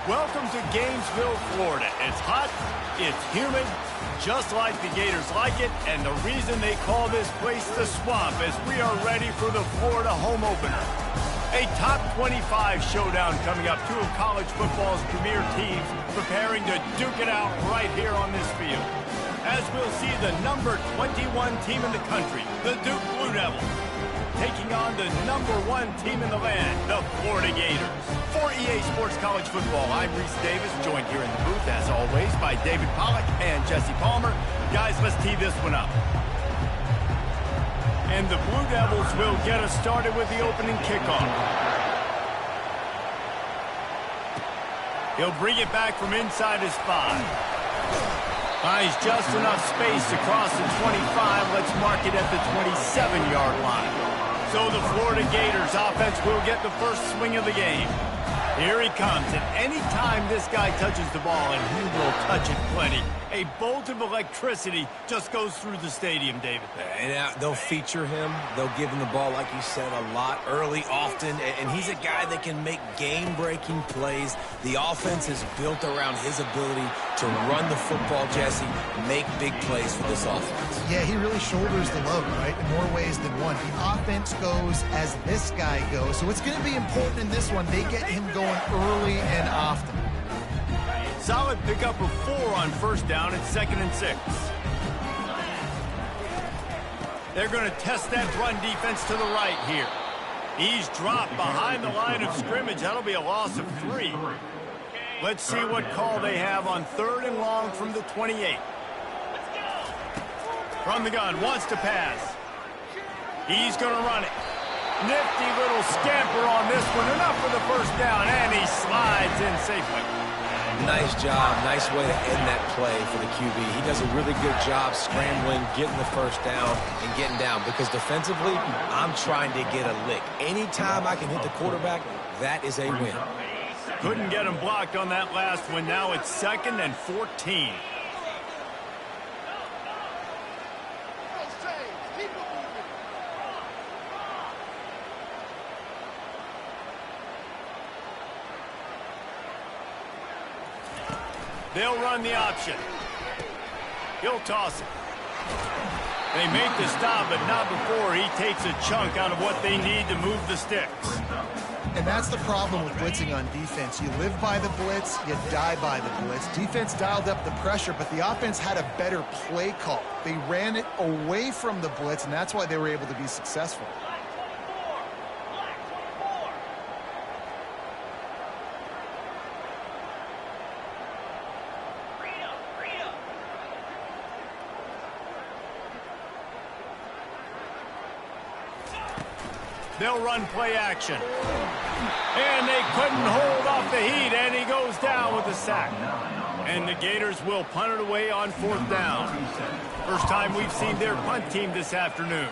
Welcome to Gainesville, Florida. It's hot, it's humid, just like the Gators like it, and the reason they call this place the Swamp is we are ready for the Florida home opener. A top 25 showdown coming up, two of college football's premier teams preparing to duke it out right here on this field. As we'll see the number 21 team in the country, the Duke Blue Devils, taking on the number 1 team in the land, the Florida Gators. For EA Sports College Football, I'm Reese Davis, joined here in the booth, as always, by David Pollack and Jesse Palmer. Guys, let's tee this one up. And the Blue Devils will get us started with the opening kickoff. He'll bring it back from inside his 5. Finds just enough space to cross the 25. Let's mark it at the 27-yard line. So the Florida Gators offense will get the first swing of the game. Here he comes, and any time this guy touches the ball, and he will touch it plenty, a bolt of electricity just goes through the stadium, David. And they'll feature him. They'll give him the ball, like you said, a lot, early, often, and he's a guy that can make game-breaking plays. The offense is built around his ability to run the football, Jesse, make big plays for this offense. Yeah, he really shoulders the load, right, in more ways than one. The offense goes as this guy goes, so it's going to be important in this one. They get him going early and often. Solid pickup of 4 on first down at 2nd and 6. They're going to test that run defense to the right here. He's dropped behind the line of scrimmage. That'll be a loss of 3. Let's see what call they have on 3rd and long from the 28. From the gun, wants to pass. He's going to run it. Nifty little scamper on this one. Enough for the first down, and he slides in safely. Nice job. Nice way to end that play for the QB. He does a really good job scrambling, getting the first down, and getting down. Because defensively, I'm trying to get a lick. Anytime I can hit the quarterback, that is a win. Couldn't get him blocked on that last one. Now it's 2nd and 14. They'll run the option. He'll toss it. They make the stop, but not before he takes a chunk out of what they need to move the sticks. And that's the problem with blitzing on defense. You live by the blitz, you die by the blitz. Defense dialed up the pressure, but the offense had a better play call. They ran it away from the blitz, and that's why they were able to be successful. They'll run play action. And they couldn't hold off the heat, and he goes down with a sack. And the Gators will punt it away on 4th down. First time we've seen their punt team this afternoon.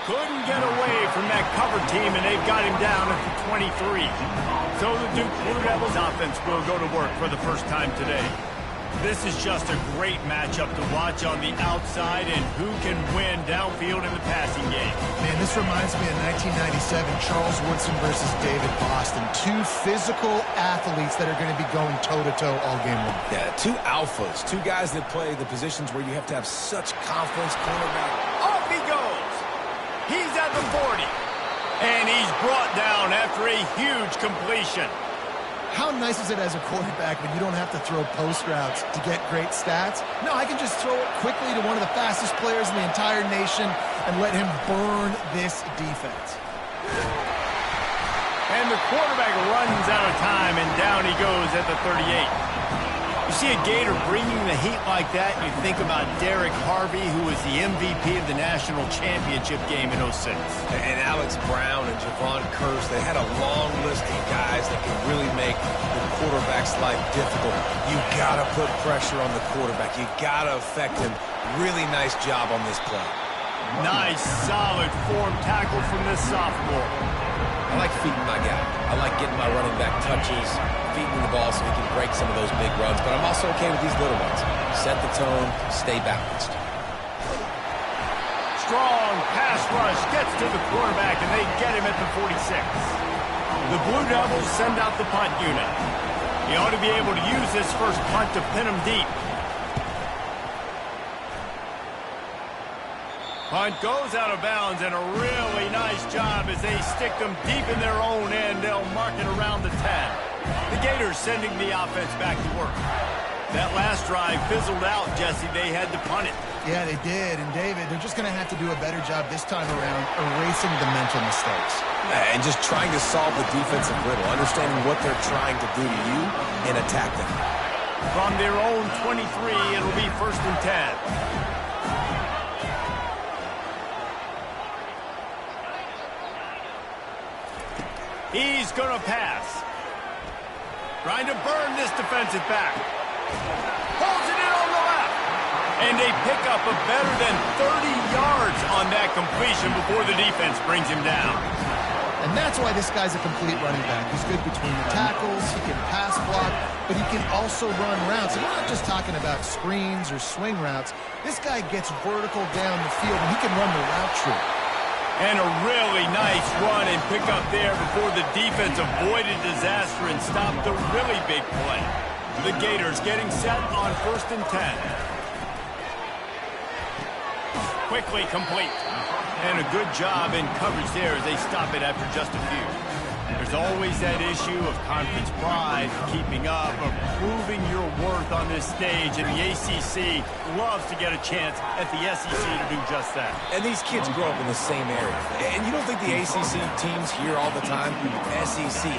Couldn't get away from that cover team, and they've got him down at the 23. So the Duke Blue Devils offense will go to work for the first time today. This is just a great matchup to watch on the outside, and who can win downfield in the passing game. Man, this reminds me of 1997, Charles Woodson versus David Boston. 2 physical athletes that are going to be going toe-to-toe all game long. Yeah, 2 alphas, 2 guys that play the positions where you have to have such confidence. Cornerback. Off he goes. He's at the 40. And he's brought down after a huge completion. How nice is it as a quarterback when you don't have to throw post routes to get great stats? No, I can just throw it quickly to one of the fastest players in the entire nation and let him burn this defense. And the quarterback runs out of time, and down he goes at the 38. You see a Gator bringing the heat like that, you think about Derek Harvey, who was the MVP of the national championship game in 06. And Alex Brown and Javon Curse, they had a long list of guys that could really make the quarterback's life difficult. You got to put pressure on the quarterback. You got to affect him. Really nice job on this play. Nice, solid form tackle from this sophomore. I like feeding my guy. I like getting my running back touches, feeding the ball so he can break some of those big runs. But I'm also okay with these little ones. Set the tone, stay balanced. strong pass rush gets to the quarterback, and they get him at the 46. The Blue Devils send out the punt unit. He ought to be able to use this first punt to pin him deep. Punt goes out of bounds, and a really nice job as they stick them deep in their own end. They'll mark it around the 10. The Gators sending the offense back to work. That last drive fizzled out, Jesse. They had to punt it. Yeah, they did. And, David, they're just going to have to do a better job this time around erasing the mental mistakes. And just trying to solve the defensive riddle, understanding what they're trying to do to you and attack them. From their own 23, it'll be 1st and 10. He's going to pass. Trying to burn this defensive back. Pulls it in on the left. And they pick up a better than 30 yards on that completion before the defense brings him down. And that's why this guy's a complete running back. He's good between the tackles, he can pass block, but he can also run routes. And we're not just talking about screens or swing routes. This guy gets vertical down the field, and he can run the route tree. And a really nice run and pick up there before the defense avoided disaster and stopped a really big play. The Gators getting set on 1st and 10. Quickly complete. And a good job in coverage there as they stop it after just a few. There's always that issue of conference pride, keeping up, of proving your worth on this stage, and the ACC loves to get a chance at the SEC to do just that. And these kids grow up in the same area. And you don't think the ACC teams hear all the time, SEC,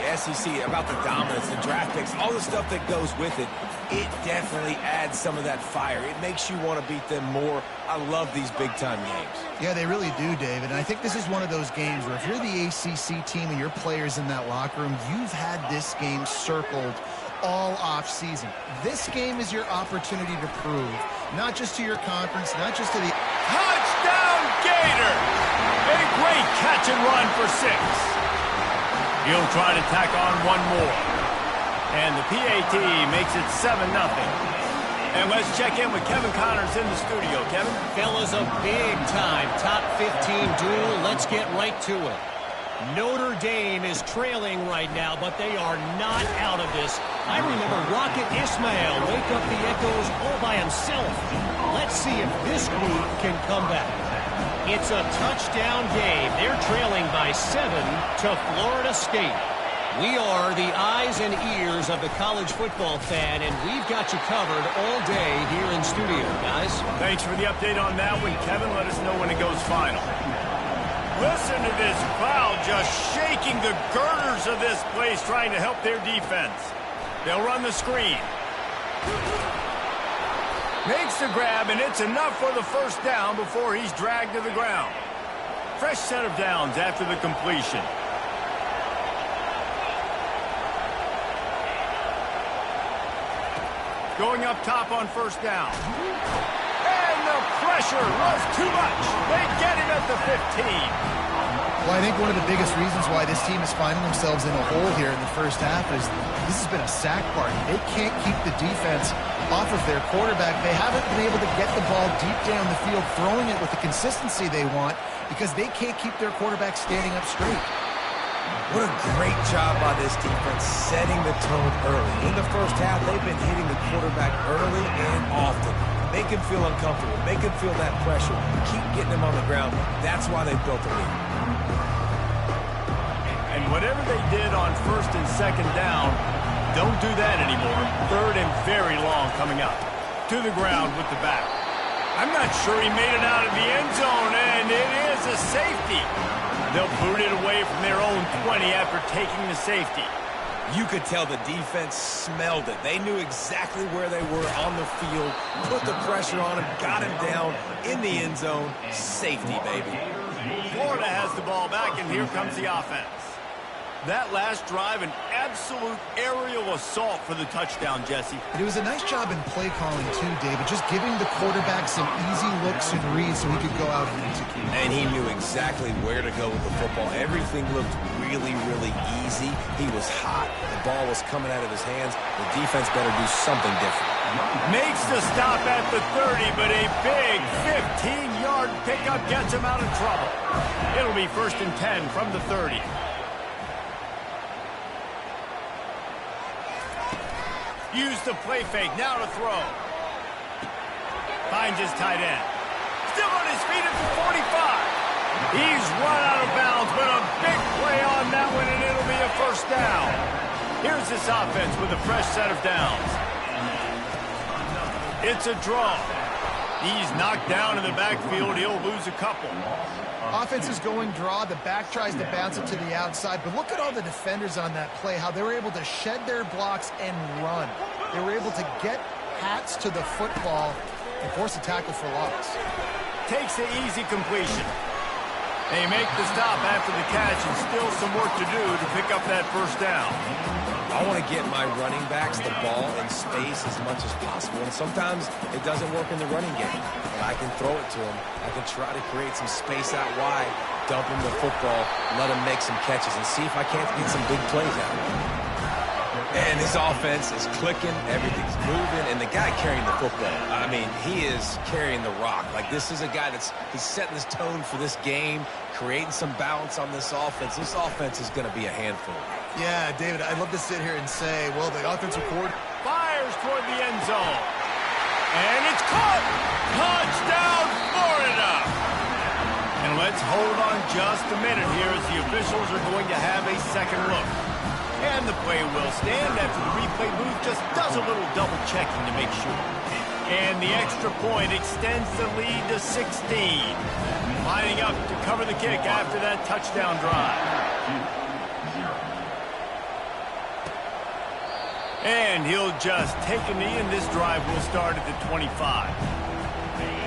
about the dominance, the draft picks, all the stuff that goes with it. It definitely adds some of that fire. It makes you want to beat them more. I love these big-time games. Yeah, they really do, David. And I think this is one of those games where if you're the ACC team and your players in that locker room, you've had this game circled all off-season. This game is your opportunity to prove, not just to your conference, not just to the... Touchdown, Gator! A great catch and run for 6. He'll try to tack on one more. And the PAT makes it 7-0. And let's check in with Kevin Connors in the studio. Kevin? Fellas, a big-time top 15 duel. Let's get right to it. Notre Dame is trailing right now, but they are not out of this. I remember Rocket Ismail wake up the echoes all by himself. Let's see if this group can come back. It's a touchdown game. They're trailing by 7 to Florida State. We are the eyes and ears of the college football fan, and we've got you covered all day here in studio, guys. Thanks for the update on that one, Kevin. Let us know when it goes final. Listen to this crowd just shaking the girders of this place, trying to help their defense. They'll run the screen. Makes the grab, and it's enough for the 1st down before he's dragged to the ground. Fresh set of downs after the completion. Going up top on 1st down. And the pressure was too much. They get him at the 15. Well, I think one of the biggest reasons why this team is finding themselves in a hole here in the first half is this has been a sack party. They can't keep the defense off of their quarterback. They haven't been able to get the ball deep down the field, throwing it with the consistency they want because they can't keep their quarterback standing up straight. What a great job by this defense setting the tone early. In the first half, they've been hitting the quarterback early and often. Make him feel uncomfortable. Make him feel that pressure. Keep getting him on the ground. That's why they built the lead. And whatever they did on 1st and 2nd down, don't do that anymore. 3rd and very long coming up. To the ground with the back. I'm not sure he made it out of the end zone, and it is a safety. They'll boot it away from their own 20 after taking the safety. You could tell the defense smelled it. They knew exactly where they were on the field, put the pressure on him, got him down in the end zone. Safety, baby. Florida has the ball back, and here comes the offense. That last drive, an absolute aerial assault for the touchdown, Jesse. It was a nice job in play calling too, David, just giving the quarterback some easy looks and reads so he could go out and execute. And he knew exactly where to go with the football. Everything looked really, really easy. He was hot. The ball was coming out of his hands. The defense better do something different. Makes the stop at the 30, but a big 15-yard pickup gets him out of trouble. It'll be 1st and 10 from the 30. Use the play fake, now to throw. Finds his tight end. Still on his feet at the 45. He's run out of bounds, but a big play on that one, and it'll be a 1st down. Here's this offense with a fresh set of downs. It's a draw. He's knocked down in the backfield. He'll lose a couple. Offense is going draw. The back tries to bounce it to the outside. But look at all the defenders on that play, how they were able to shed their blocks and run. They were able to get hats to the football and force a tackle for loss. Takes the easy completion. They make the stop after the catch, and still some work to do to pick up that 1st down. I want to get my running backs the ball in space as much as possible. And sometimes it doesn't work in the running game. But I can throw it to them. I can try to create some space out wide, dump him the football, let him make some catches, and see if I can't get some big plays out of him. And his offense is clicking, everything's moving, and the guy carrying the football, I mean, he is carrying the rock. Like, this is a guy he's setting this tone for this game, creating some balance on this offense. This offense is going to be a handful. Yeah, David, I'd love to sit here and say, well, the offensive coordinator fires toward the end zone. And it's caught! Touchdown, Florida! And let's hold on just a minute here as the officials are going to have a second look. And the play will stand after the replay booth just does a little double checking to make sure. And the extra point extends the lead to 16. Lining up to cover the kick after that touchdown drive. And he'll just take a knee, and this drive will start at the 25.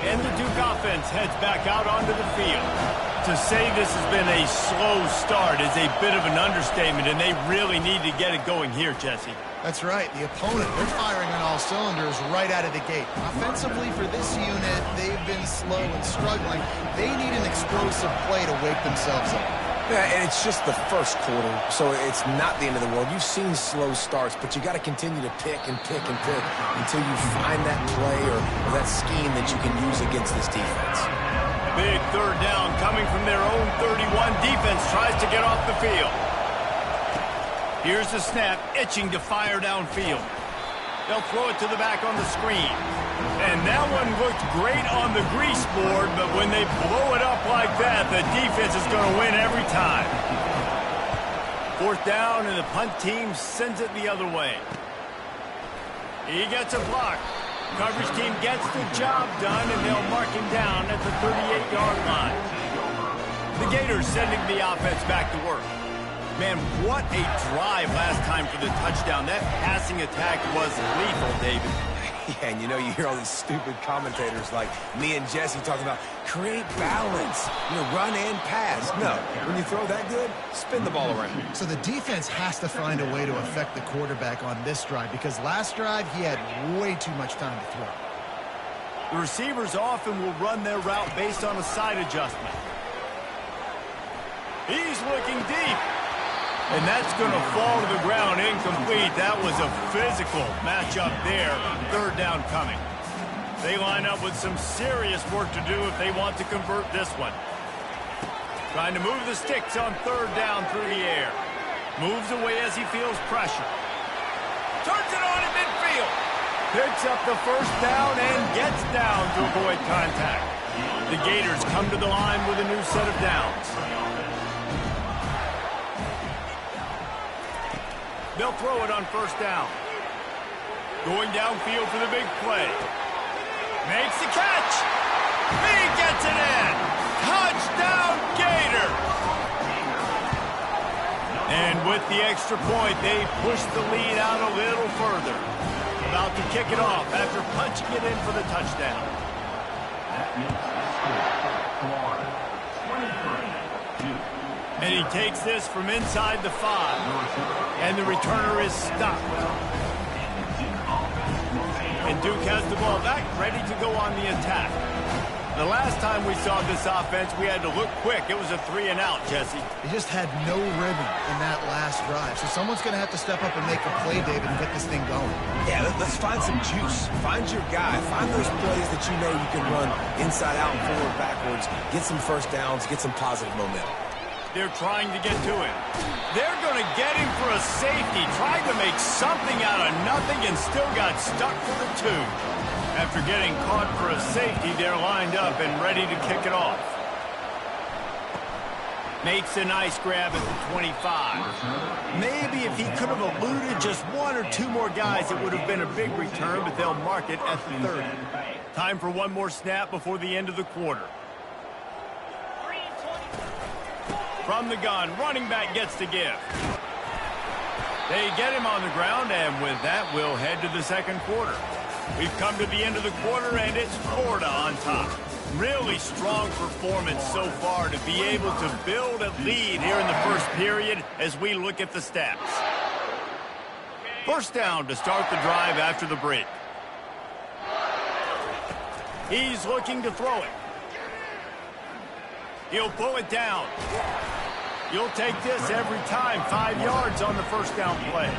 And the Duke offense heads back out onto the field. To say this has been a slow start is a bit of an understatement, and they really need to get it going here, Jesse. That's right. The opponent, they're firing on all cylinders right out of the gate. Offensively, for this unit, they've been slow and struggling. They need an explosive play to wake themselves up. Yeah, and it's just the 1st quarter, so it's not the end of the world. You've seen slow starts, but you got to continue to pick and pick and pick until you find that play or that scheme that you can use against this defense. Big 3rd down coming from their own 31. Defense tries to get off the field. Here's the snap, itching to fire downfield. They'll throw it to the back on the screen. And that one looked great on the grease board, but when they blow it up like that, the defense is going to win every time. 4th down, and the punt team sends it the other way. He gets a block. Coverage team gets the job done, and they'll mark him down at the 38-yard line. The Gators sending the offense back to work. Man, what a drive last time for the touchdown. That passing attack was lethal, David. Yeah, and you know, you hear all these stupid commentators like me and Jesse talking about create balance, run and pass. No, when you throw that good, spin the ball around. So the defense has to find a way to affect the quarterback on this drive, because last drive he had way too much time to throw. The receivers often will run their route based on a side adjustment. He's looking deep. And that's going to fall to the ground incomplete. That was a physical matchup there. 3rd down coming. They line up with some serious work to do if they want to convert this one. Trying to move the sticks on 3rd down through the air. Moves away as he feels pressure. Turns it on in midfield. Picks up the 1st down and gets down to avoid contact. The Gators come to the line with a new set of downs. They'll throw it on 1st down. Going downfield for the big play. Makes the catch. He gets it in. Touchdown, Gator. And with the extra point, they push the lead out a little further. About to kick it off after punching it in for the touchdown. And he takes this from inside the 5. And the returner is stopped. And Duke has the ball back, ready to go on the attack. The last time we saw this offense, we had to look quick. It was a 3-and-out, Jesse. They just had no rhythm in that last drive. So someone's going to have to step up and make a play, David, and get this thing going. Yeah, let's find some juice. Find your guy. Find those plays that you know you can run inside out, forward, backwards. Get some first downs. Get some positive momentum. They're trying to get to him. They're going to get him for a safety. Tried to make something out of nothing and still got stuck for the 2. After getting caught for a safety, they're lined up and ready to kick it off. Makes a nice grab at the 25. Maybe if he could have eluded just 1 or 2 more guys, it would have been a big return, but they'll mark it at the 30. Time for one more snap before the end of the quarter. From the gun, running back gets to give. They get him on the ground, and with that, we'll head to the second quarter. We've come to the end of the quarter, and it's Florida on top. Really strong performance so far to be able to build a lead here in the first period as we look at the stats. First down to start the drive after the break. He's looking to throw it. He'll pull it down. You'll take this every time. 5 yards on the first down play.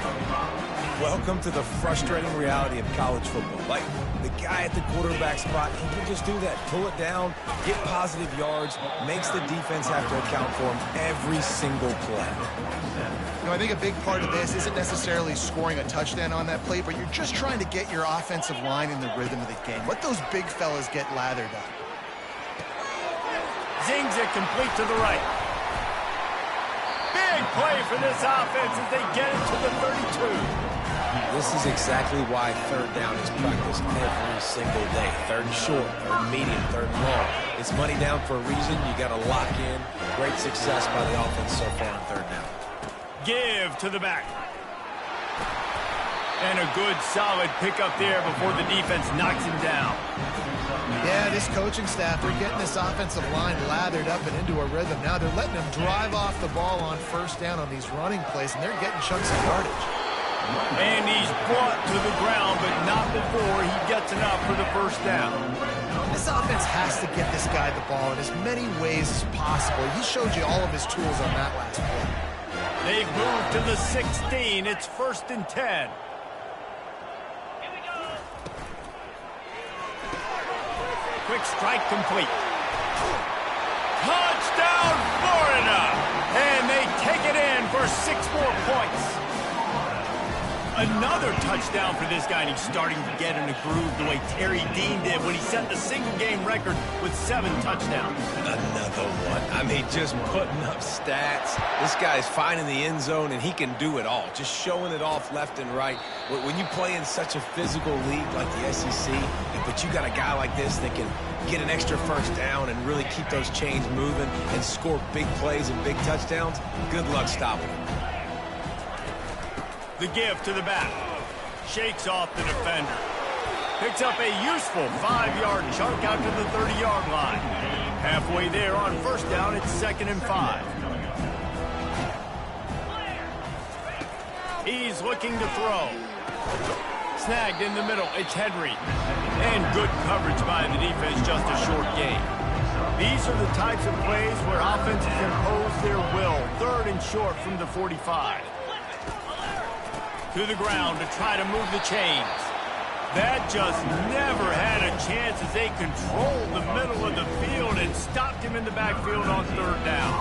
Welcome to the frustrating reality of college football. Like, the guy at the quarterback spot, he can just do that. Pull it down, get positive yards, makes the defense have to account for him every single play. You know, I think a big part of this isn't necessarily scoring a touchdown on that play, but you're just trying to get your offensive line in the rhythm of the game. Let those big fellas get lathered up. Zings it complete to the right. Big play for this offense as they get it to the 32. This is exactly why third down is practiced every single day. Third and short, third and medium, third and long. It's money down for a reason. You got to lock in. Great success by the offense so far on third down. Give to the back. And a good solid pickup there before the defense knocks him down. Yeah, this coaching staff, they're getting this offensive line lathered up and into a rhythm. Now they're letting them drive off the ball on first down on these running plays, and they're getting chunks of yardage. And he's brought to the ground, but not before he gets enough for the first down. This offense has to get this guy the ball in as many ways as possible. He showed you all of his tools on that last play. They've moved to the 16. It's 1st and 10. Quick strike complete. Touchdown, Florida! And they take it in for 6 more points. Another touchdown for this guy, and he's starting to get in a groove the way Terry Dean did when he set the single-game record with 7 touchdowns. Another one. I mean, just putting up stats. This guy's finding the end zone, and he can do it all. Just showing it off left and right. When you play in such a physical league like the SEC, but you got a guy like this that can get an extra first down and really keep those chains moving and score big plays and big touchdowns, good luck stopping him. The give to the back. Shakes off the defender. Picks up a useful 5-yard chunk out to the 30-yard line. Halfway there on first down, it's 2nd and 5. He's looking to throw. Snagged in the middle, it's Henry. And good coverage by the defense, just a short gain. These are the types of plays where offenses impose their will. 3rd and short from the 45. To the ground to try to move the chains. That just never had a chance as they controlled the middle of the field and stopped him in the backfield on 3rd down.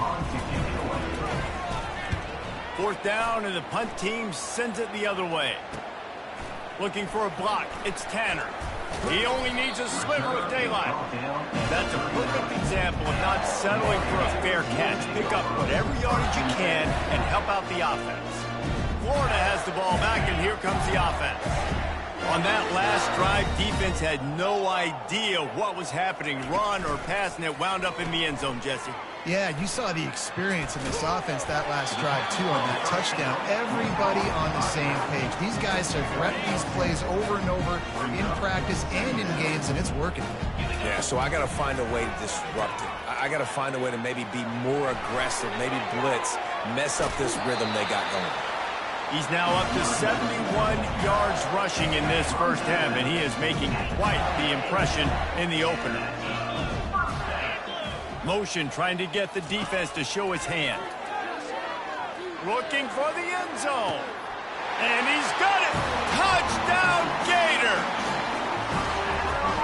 4th down, and the punt team sends it the other way. Looking for a block, it's Tanner. He only needs a sliver of daylight. That's a perfect example of not settling for a fair catch. Pick up whatever yardage you can and help out the offense. Florida has the ball back, and here comes the offense. On that last drive, defense had no idea what was happening, run or pass, and it wound up in the end zone, Jesse. Yeah, you saw the experience in this offense that last drive, too, on that touchdown. Everybody on the same page. These guys have repped these plays over and over in practice and in games, and it's working. Yeah, so I got to find a way to disrupt it. I got to find a way to maybe be more aggressive, maybe blitz, mess up this rhythm they got going. He's now up to 71 yards rushing in this first half, and he is making quite the impression in the opener. Motion trying to get the defense to show his hand. Looking for the end zone. And he's got it! Touchdown, Gator!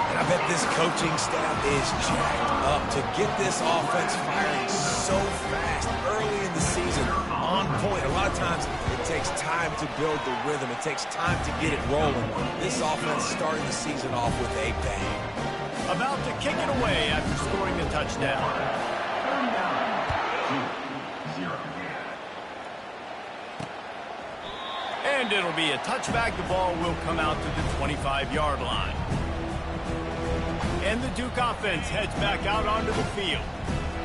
And I bet this coaching staff is jacked up to get this offense firing so fast early in the season, on point. A lot of times it takes time to build the rhythm. It takes time to get it rolling. This offense starting the season off with a bang. About to kick it away after scoring the touchdown. And it'll be a touchback. The ball will come out to the 25-yard line. And the Duke offense heads back out onto the field.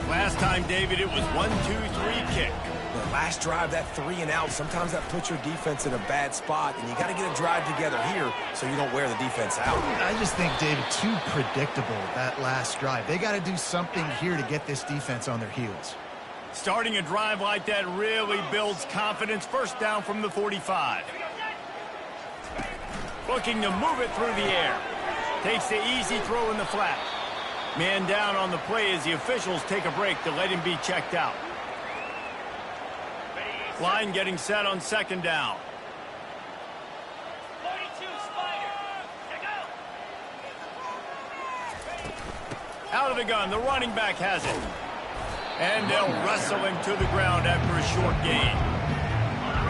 Last time, David, it was 1-2-3 kick. The last drive, that 3-and-out, sometimes that puts your defense in a bad spot, and you got to get a drive together here so you don't wear the defense out. I just think, David, too predictable, that last drive. They got to do something here to get this defense on their heels. Starting a drive like that really builds confidence. First down from the 45. Looking to move it through the air. Takes the easy throw in the flat. Man down on the play as the officials take a break to let him be checked out. Line getting set on second down. 42, Spider. Go. Out of the gun, the running back has it. And they'll wrestle him to the ground after a short gain.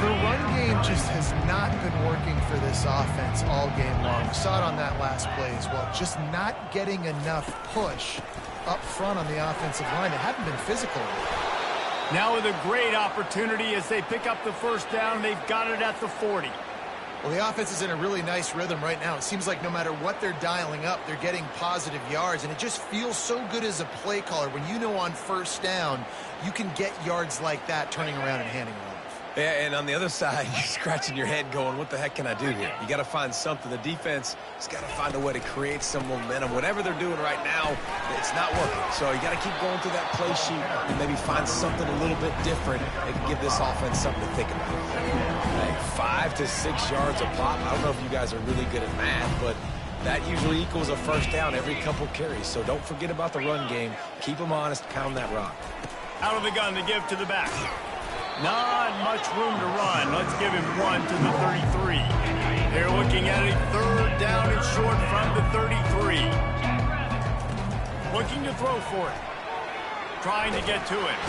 The run game just has not been working for this offense all game long. We saw it on that last play as well. Just not getting enough push up front on the offensive line. They haven't been physical. Now with a great opportunity as they pick up the first down. They've got it at the 40. Well, the offense is in a really nice rhythm right now. It seems like no matter what they're dialing up, they're getting positive yards, and it just feels so good as a play caller when you know on first down you can get yards like that turning around and handing it off. Yeah, and on the other side, you're scratching your head going, what the heck can I do here? You got to find something. The defense has got to find a way to create some momentum. Whatever they're doing right now, it's not working. So you got to keep going through that play sheet and maybe find something a little bit different that can give this offense something to think about. Like 5 to 6 yards a pop. I don't know if you guys are really good at math, but that usually equals a first down every couple carries. So don't forget about the run game. Keep them honest, pound that rock. Out of the gun to give to the back. Not much room to run. Let's give him one to the 33. They're looking at a third down and short from the 33. Looking to throw for it. Trying to get to it.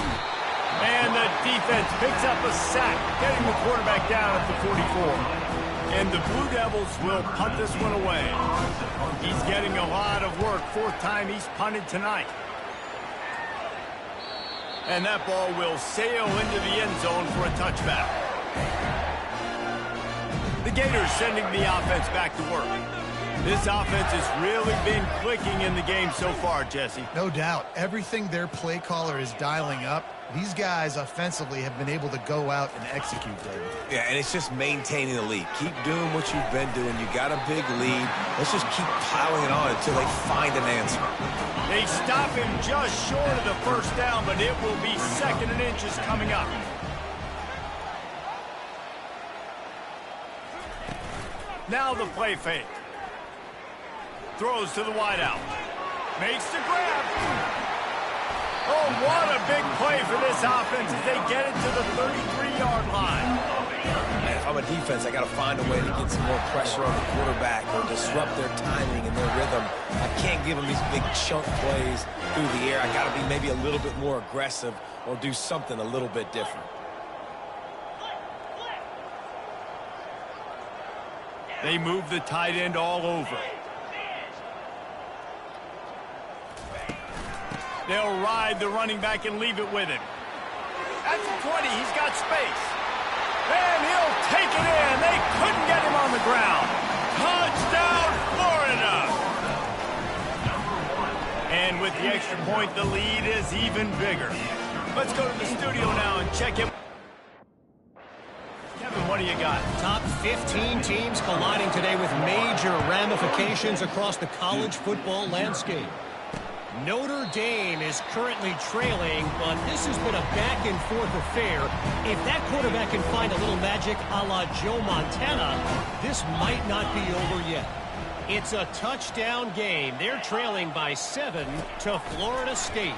And the defense picks up a sack, getting the quarterback down at the 44. And the Blue Devils will punt this one away. He's getting a lot of work. Fourth time he's punted tonight. And that ball will sail into the end zone for a touchback. The Gators sending the offense back to work. This offense has really been clicking in the game so far, Jesse. No doubt. Everything their play caller is dialing up, these guys offensively have been able to go out and execute, David. Yeah, and it's just maintaining the lead. Keep doing what you've been doing. You got a big lead. Let's just keep piling it on until they find an answer. They stop him just short of the first down, but it will be second and inches coming up. Now the play fake. Throws to the wideout. Makes the grab. Oh, what a big play for this offense as they get it to the 33-yard line. Man, if I'm a defense, I got to find a way to get some more pressure on the quarterback or disrupt their timing and their rhythm. I can't give them these big chunk plays through the air. I got to be maybe a little bit more aggressive or do something a little bit different. They move the tight end all over. They'll ride the running back and leave it with him. At the 20, he's got space. And he'll take it in. They couldn't get him on the ground. Touchdown, Florida! And with the extra point, the lead is even bigger. Let's go to the studio now and check in. Kevin, what what do you got? Top 15 teams colliding today with major ramifications across the college football landscape. Notre Dame is currently trailing, but this has been a back-and-forth affair. If that quarterback can find a little magic a la Joe Montana, this might not be over yet. It's a touchdown game. They're trailing by 7 to Florida State.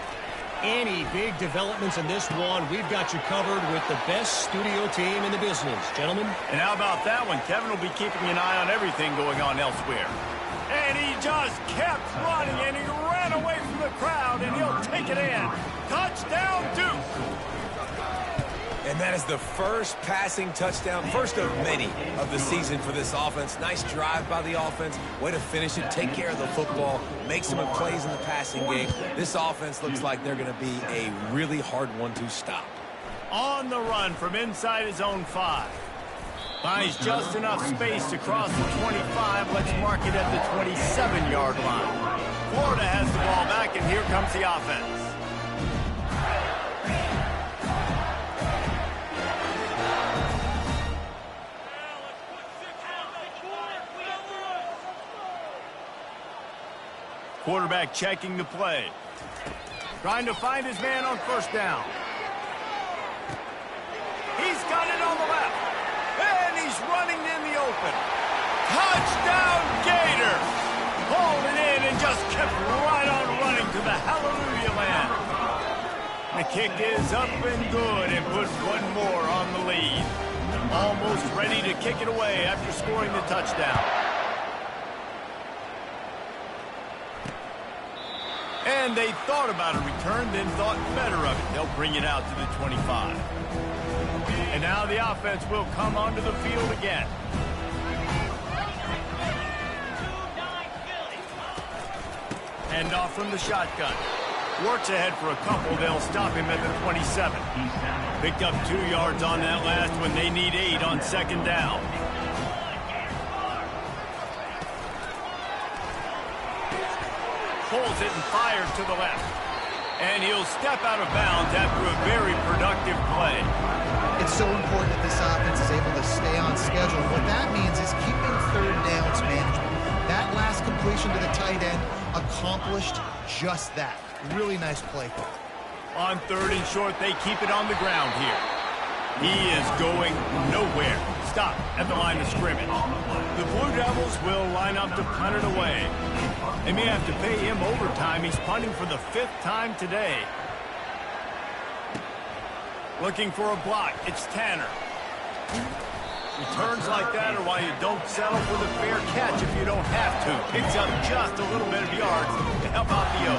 Any big developments in this one, we've got you covered with the best studio team in the business, gentlemen. And how about that one? Kevin will be keeping an eye on everything going on elsewhere. And he just kept running, and he ran away from the crowd, and he'll take it in. Touchdown, Duke! And that is the first passing touchdown, first of many of the season for this offense. Nice drive by the offense. Way to finish it, take care of the football, make some plays in the passing game. This offense looks like they're going to be a really hard one to stop. On the run from inside his own 5. Finds just enough space to cross the 25. Let's mark it at the 27-yard line. Florida has the ball back, and here comes the offense. Quarterback checking the play. Trying to find his man on first down. He's got it on the left. And he's running in the open. Touchdown, Gator! Hauled it in and just kept right on running to the hallelujah land. The kick is up and good and puts one more on the lead. Almost ready to kick it away after scoring the touchdown. And they thought about a return, then thought better of it. They'll bring it out to the 25. And now the offense will come onto the field again. Hand off from the shotgun. Works ahead for a couple. They'll stop him at the 27. Picked up 2 yards on that last one. They need 8 on second down. Pulls it and fires to the left. And he'll step out of bounds after a very productive play. It's so important that this offense is able to stay on schedule. What that means is keeping third downs management. That last completion to the tight end accomplished just that. Really nice play call. On third and short, they keep it on the ground here. He is going nowhere. Stop at the line of scrimmage. The Blue Devils will line up to punt it away. They may have to pay him overtime. He's punting for the 5th time today. Looking for a block. It's Tanner. Returns like that are why you don't settle for the fair catch if you don't have to. Picks up just a little bit of yards to help out the O.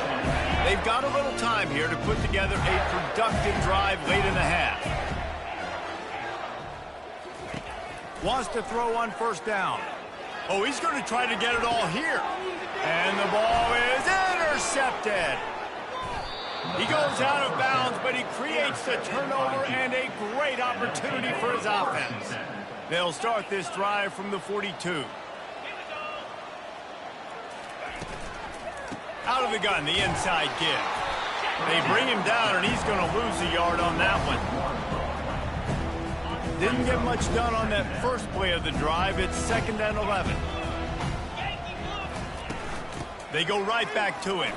They've got a little time here to put together a productive drive late in the half. Wants to throw on first down. Oh, he's going to try to get it all here. And the ball is intercepted. He goes out of bounds, but he creates the turnover and a great opportunity for his offense. They'll start this drive from the 42. Out of the gun, the inside give. They bring him down, and he's going to lose a yard on that one. Didn't get much done on that first play of the drive. It's 2nd and 11. They go right back to him.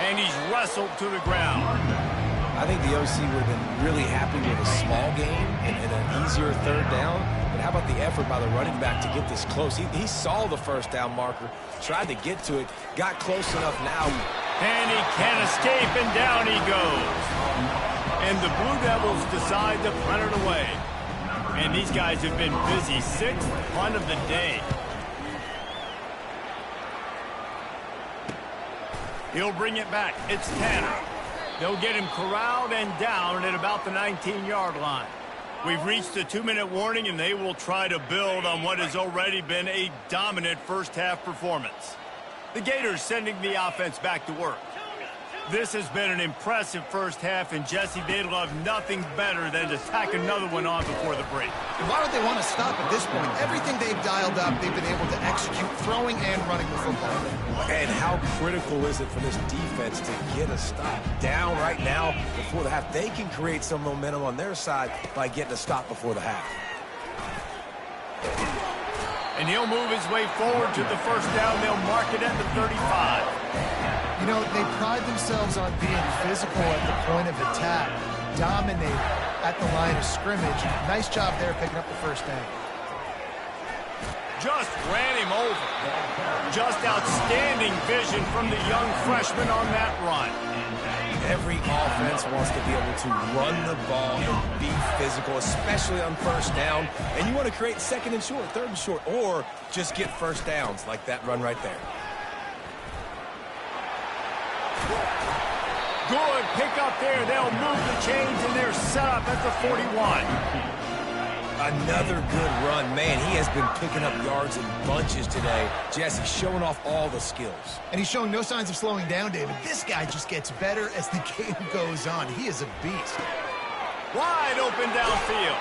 And he's wrestled to the ground. I think the OC would have been really happy with a small game and an easier third down. But how about the effort by the running back to get this close? He saw the first down marker, tried to get to it, got close enough now. And he can't escape, and down he goes. And the Blue Devils decide to punt it away. And these guys have been busy. 6th punt of the day. He'll bring it back. It's Tanner. They'll get him corralled and down at about the 19-yard line. We've reached the 2-minute warning, and they will try to build on what has already been a dominant first-half performance. The Gators sending the offense back to work. This has been an impressive first half, and Jesse, they'd love nothing better than to tack another one on before the break. And why would they want to stop at this point? Everything they've dialed up, they've been able to execute, throwing and running the football. And how critical is it for this defense to get a stop? Down right now before the half. They can create some momentum on their side by getting a stop before the half. And he'll move his way forward to the first down. They'll mark it at the 35. You know, they pride themselves on being physical at the point of attack, dominate at the line of scrimmage. Nice job there picking up the first down. Just ran him over. Just outstanding vision from the young freshman on that run. Every offense wants to be able to run the ball and be physical, especially on first down. And you want to create second and short, third and short, or just get first downs like that run right there. Good pick up there. They'll move the chains, and they're set up at the 41. Another good run. Man, he has been picking up yards in bunches today. Jesse showing off all the skills. And he's showing no signs of slowing down, David. This guy just gets better as the game goes on. He is a beast. Wide open downfield.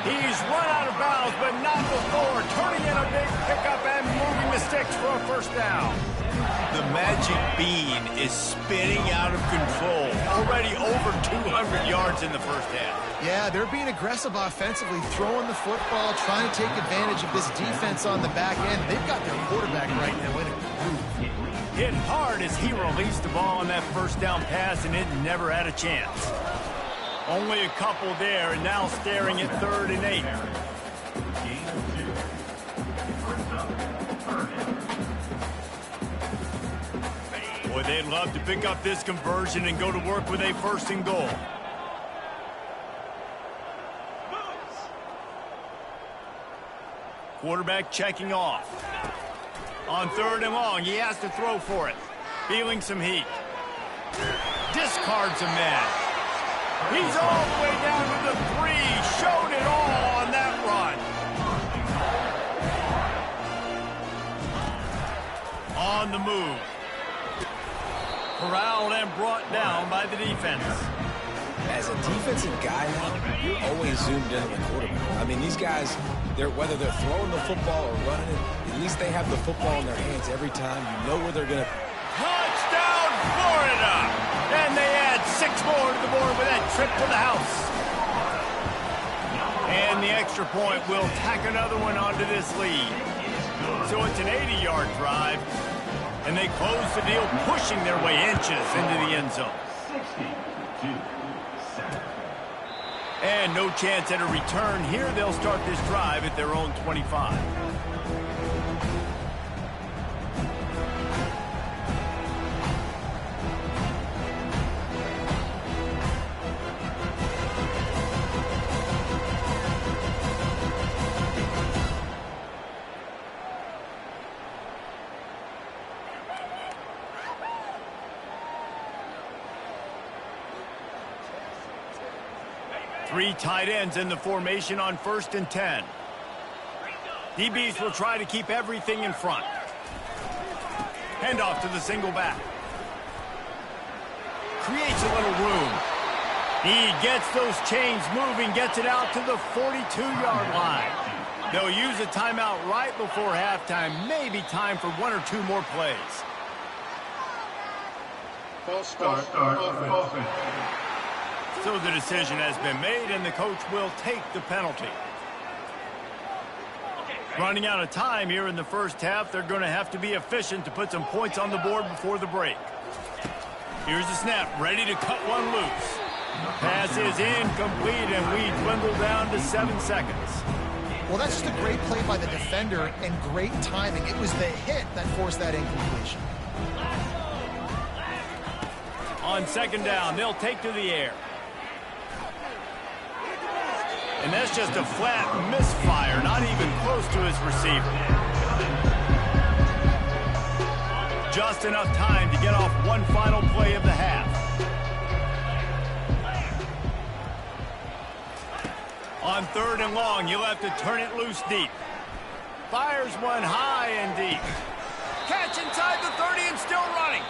He's run out of bounds, but not before. Turning in a big pickup and moving the sticks for a first down. The magic bean is spinning out of control. Already over 200 yards in the first half. Yeah, they're being aggressive offensively, throwing the football, trying to take advantage of this defense on the back end. They've got their quarterback right now in a groove. Hit hard as he released the ball on that first down pass, and it never had a chance. Only a couple there, and now staring at 3rd and 8. Boy, they'd love to pick up this conversion and go to work with a 1st and goal. Quarterback checking off. On 3rd and long, he has to throw for it. Feeling some heat. Discards a man. He's all the way down to the 3. Showed it all on that run. On the move. Corralled and brought down by the defense. As a defensive guy now, you're always zoomed in on the quarterback. I mean, these guys, whether they're throwing the football or running it, at least they have the football in their hands every time. You know where they're going to... Touchdown, Florida! And they add 6 more to the board with that trip to the house. And the extra point will tack another one onto this lead. So it's an 80-yard drive. And they close the deal, pushing their way inches into the end zone. And no chance at a return here. They'll start this drive at their own 25. Three tight ends in the formation on 1st and 10. DBs will try to keep everything in front. Handoff to the single back. Creates a little room. He gets those chains moving, gets it out to the 42-yard line. They'll use a timeout right before halftime. Maybe time for 1 or 2 more plays. False start offense. So the decision has been made, and the coach will take the penalty. Running out of time here in the first half, they're going to have to be efficient to put some points on the board before the break. Here's the snap, ready to cut one loose. Pass is incomplete, and we dwindle down to 7 seconds. Well, that's just a great play by the defender and great timing. It was the hit that forced that incompletion. On 2nd down, they'll take to the air. And that's just a flat misfire, not even close to his receiver. Just enough time to get off one final play of the half. On 3rd and long, you'll have to turn it loose deep. Fires one high and deep. Catch inside the 30 and still running.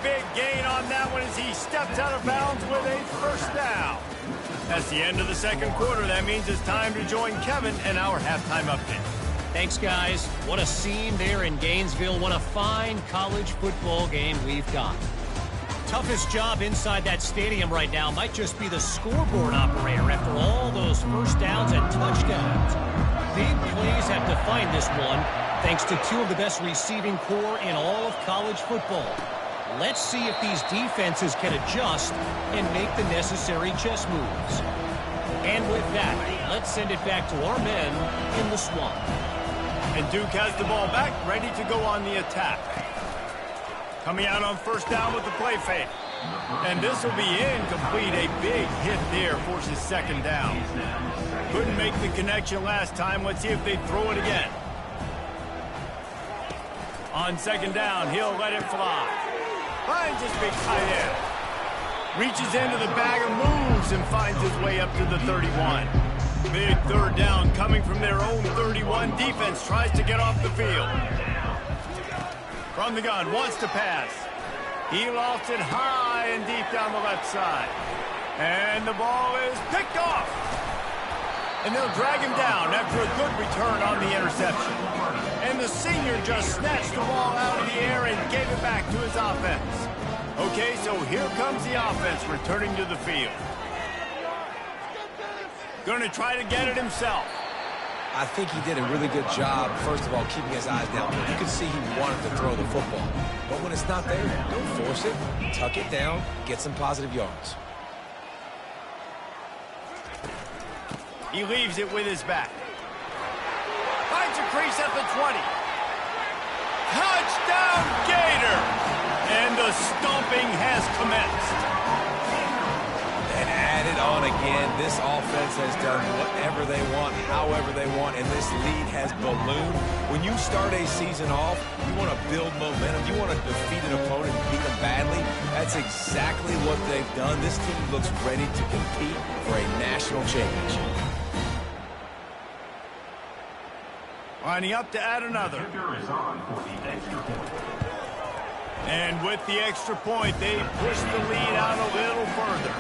Big gain on that one as he steps out of bounds with a first down. That's the end of the second quarter. That means it's time to join Kevin and our halftime update. Thanks, guys. What a scene there in Gainesville. What a fine college football game we've got. Toughest job inside that stadium right now might just be the scoreboard operator after all those first downs and touchdowns. Big plays have defined this one, thanks to two of the best receiving corps in all of college football. Let's see if these defenses can adjust and make the necessary chess moves. And with that, let's send it back to our men in the swamp. And Duke has the ball back, ready to go on the attack. Coming out on first down with the play fake. And this will be incomplete. A big hit there forces second down. Couldn't make the connection last time. Let's see if they throw it again. On second down, he'll let it fly. Finds his big tight end. Reaches into the bag of moves and finds his way up to the 31. Big third down coming from their own 31. Defense tries to get off the field. From the gun, wants to pass. He lofts it high and deep down the left side. And the ball is picked off. And they'll drag him down after a good return on the interception. And the senior just snatched the ball out of the air and gave it back to his offense. Okay, so here comes the offense returning to the field. Going to try to get it himself. I think he did a really good job, first of all, keeping his eyes down. You can see he wanted to throw the football. But when it's not there, don't force it. Tuck it down, get some positive yards. He leaves it with his back. Finds a crease at the 20. Touchdown, Gator! And the stomping has commenced. And add it on again. This offense has done whatever they want, however they want, and this lead has ballooned. When you start a season off, you want to build momentum. You want to defeat an opponent and beat them badly. That's exactly what they've done. This team looks ready to compete for a national championship. Lining up to add another. And with the extra point, they push the lead out a little further.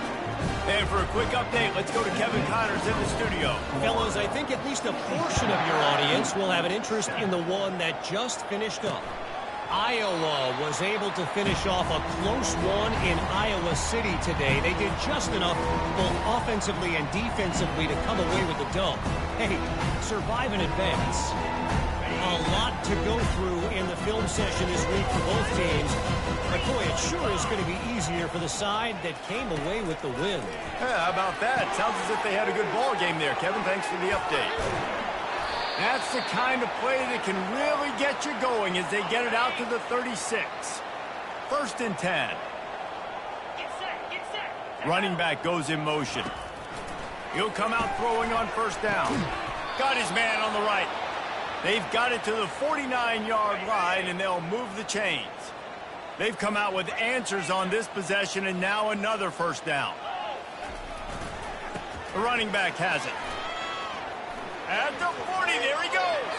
And for a quick update, let's go to Kevin Connors in the studio. Fellas, I think at least a portion of your audience will have an interest in the one that just finished up. Iowa was able to finish off a close one in Iowa City today. They did just enough, both offensively and defensively, to come away with the dub. Hey, survive and advance. A lot to go through in the film session this week for both teams. But boy, it sure is going to be easier for the side that came away with the win. Yeah, how about that? Sounds as if they had a good ball game there, Kevin. Thanks for the update. That's the kind of play that can really get you going as they get it out to the 36. First and 10. Running back goes in motion. He'll come out throwing on first down. Got his man on the right. They've got it to the 49-yard line, and they'll move the chains. They've come out with answers on this possession, and now another first down. The running back has it. At the 40, there he goes.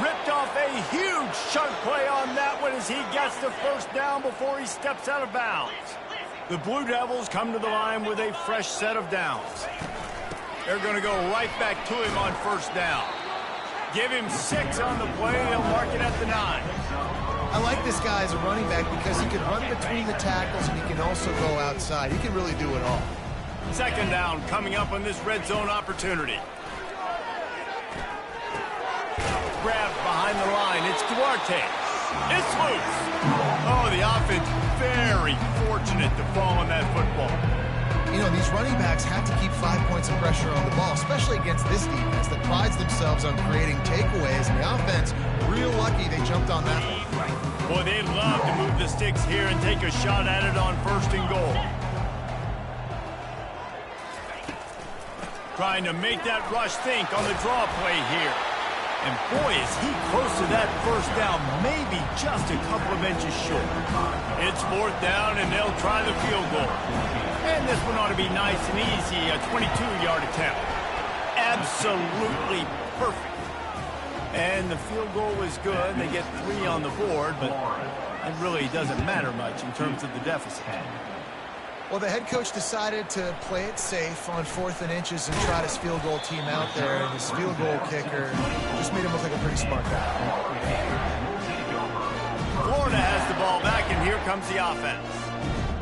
Ripped off a huge chunk play on that one as he gets the first down before he steps out of bounds. The Blue Devils come to the line with a fresh set of downs. They're going to go right back to him on first down. Give him 6 on the play, and he'll mark it at the 9. I like this guy as a running back because he can run between the tackles and he can also go outside. He can really do it all. Second down coming up on this red zone opportunity. Grabbed behind the line. It's Duarte. It's loose. Oh, the offense very fortunate to fall on that football. You know, these running backs have to keep 5 points of pressure on the ball, especially against this defense that prides themselves on creating takeaways. And the offense, real lucky they jumped on that one. Boy, they'd love to move the sticks here and take a shot at it on first and goal. Trying to make that rush think on the draw play here. And boy, is he close to that first down, maybe just a couple of inches short. It's fourth down, and they'll try the field goal. And this one ought to be nice and easy, a 22-yard attempt. Absolutely perfect. And and the field goal is good. They get 3 on the board, but it really doesn't matter much in terms of the deficit. Well, the head coach decided to play it safe on 4th and inches and trot his field goal team out there. And his field goal kicker just made him look like a pretty smart guy. Florida has the ball back, and here comes the offense.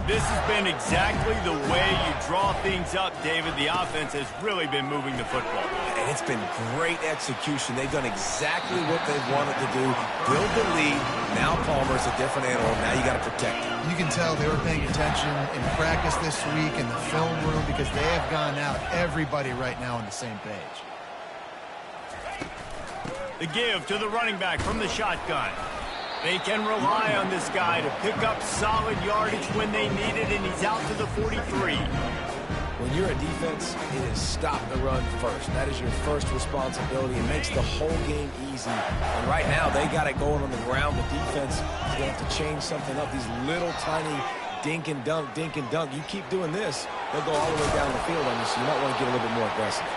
This has been exactly the way you draw things up, David. The offense has really been moving the football. And it's been great execution. They've done exactly what they've wanted to do. Build the lead. Now Palmer's a different animal. Now you got to protect him. You can tell they were paying attention in practice this week in the film room because they have gone out everybody right now on the same page. The give to the running back from the shotgun. They can rely on this guy to pick up solid yardage when they need it, and he's out to the 43. When you're a defense, it is stop the run first. That is your first responsibility. It makes the whole game easy. And right now, they got it going on the ground. The defense is going to have to change something up. These little tiny dink and dunk, dink and dunk. You keep doing this, they'll go all the way down the field on you, so you might want to get a little bit more aggressive.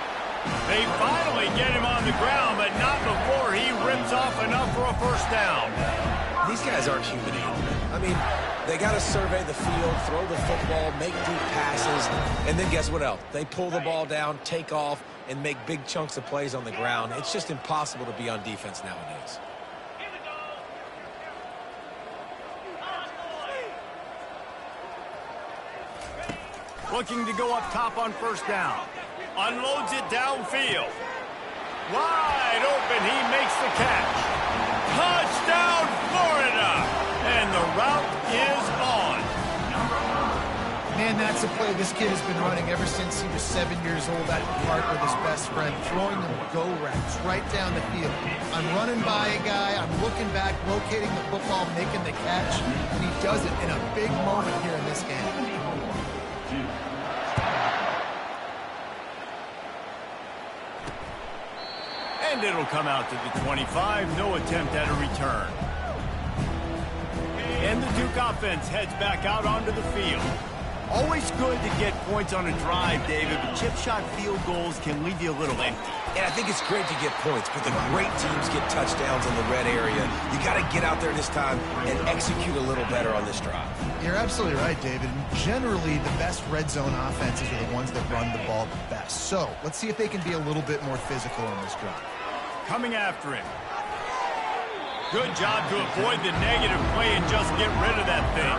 They finally get him on the ground, but not before he rips off enough for a first down. These guys aren't human animals. I mean, they got to survey the field, throw the football, make deep passes, and then guess what else? They pull the ball down, take off, and make big chunks of plays on the ground. It's just impossible to be on defense nowadays. Looking to go up top on first down. Unloads it downfield. Wide open, he makes the catch. Touchdown, Florida! And the route is on. Man, that's a play this kid has been running ever since he was 7 years old at the park with his best friend, throwing them go routes right down the field. I'm running by a guy, I'm looking back, locating the football, making the catch, and he does it in a big moment here in this game. And it'll come out to the 25. No attempt at a return. And the Duke offense heads back out onto the field. Always good to get points on a drive, David, but chip shot field goals can leave you a little empty. And I think it's great to get points, but the great teams get touchdowns in the red area. You got to get out there this time and execute a little better on this drive. You're absolutely right, David. Generally, the best red zone offenses are the ones that run the ball the best. So let's see if they can be a little bit more physical on this drive. Coming after him. Good job to avoid the negative play and just get rid of that thing.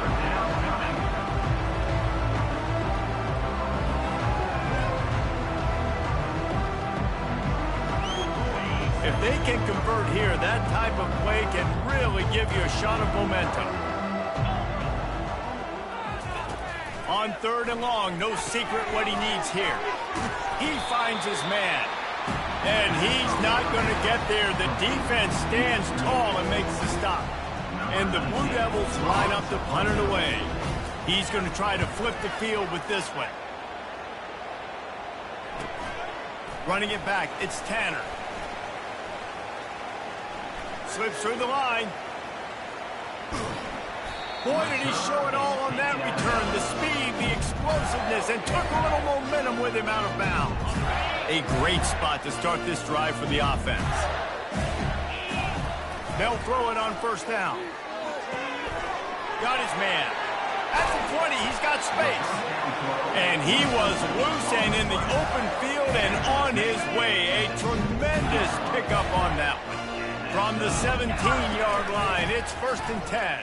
If they can convert here, that type of play can really give you a shot of momentum. On 3rd and long, no secret what he needs here. He finds his man. And he's not going to get there. The defense stands tall and makes the stop. And the Blue Devils line up to punt it away. He's going to try to flip the field with this one. Running it back, it's Tanner. Slips through the line. Boy, did he show it all on that return. The speed, the explosiveness, and took a little momentum with him out of bounds. A great spot to start this drive for the offense. They'll throw it on first down. Got his man. At the 20, he's got space. And he was loose and in the open field and on his way. A tremendous pickup on that one. From the 17-yard line, it's 1st and 10.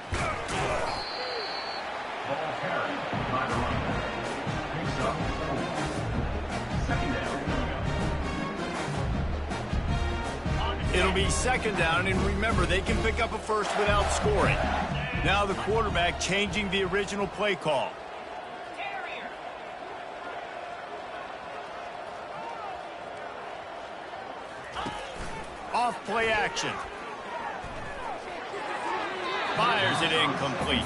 It'll be 2nd down, and remember, they can pick up a first without scoring. Now the quarterback changing the original play call. Off play action. Fires it incomplete.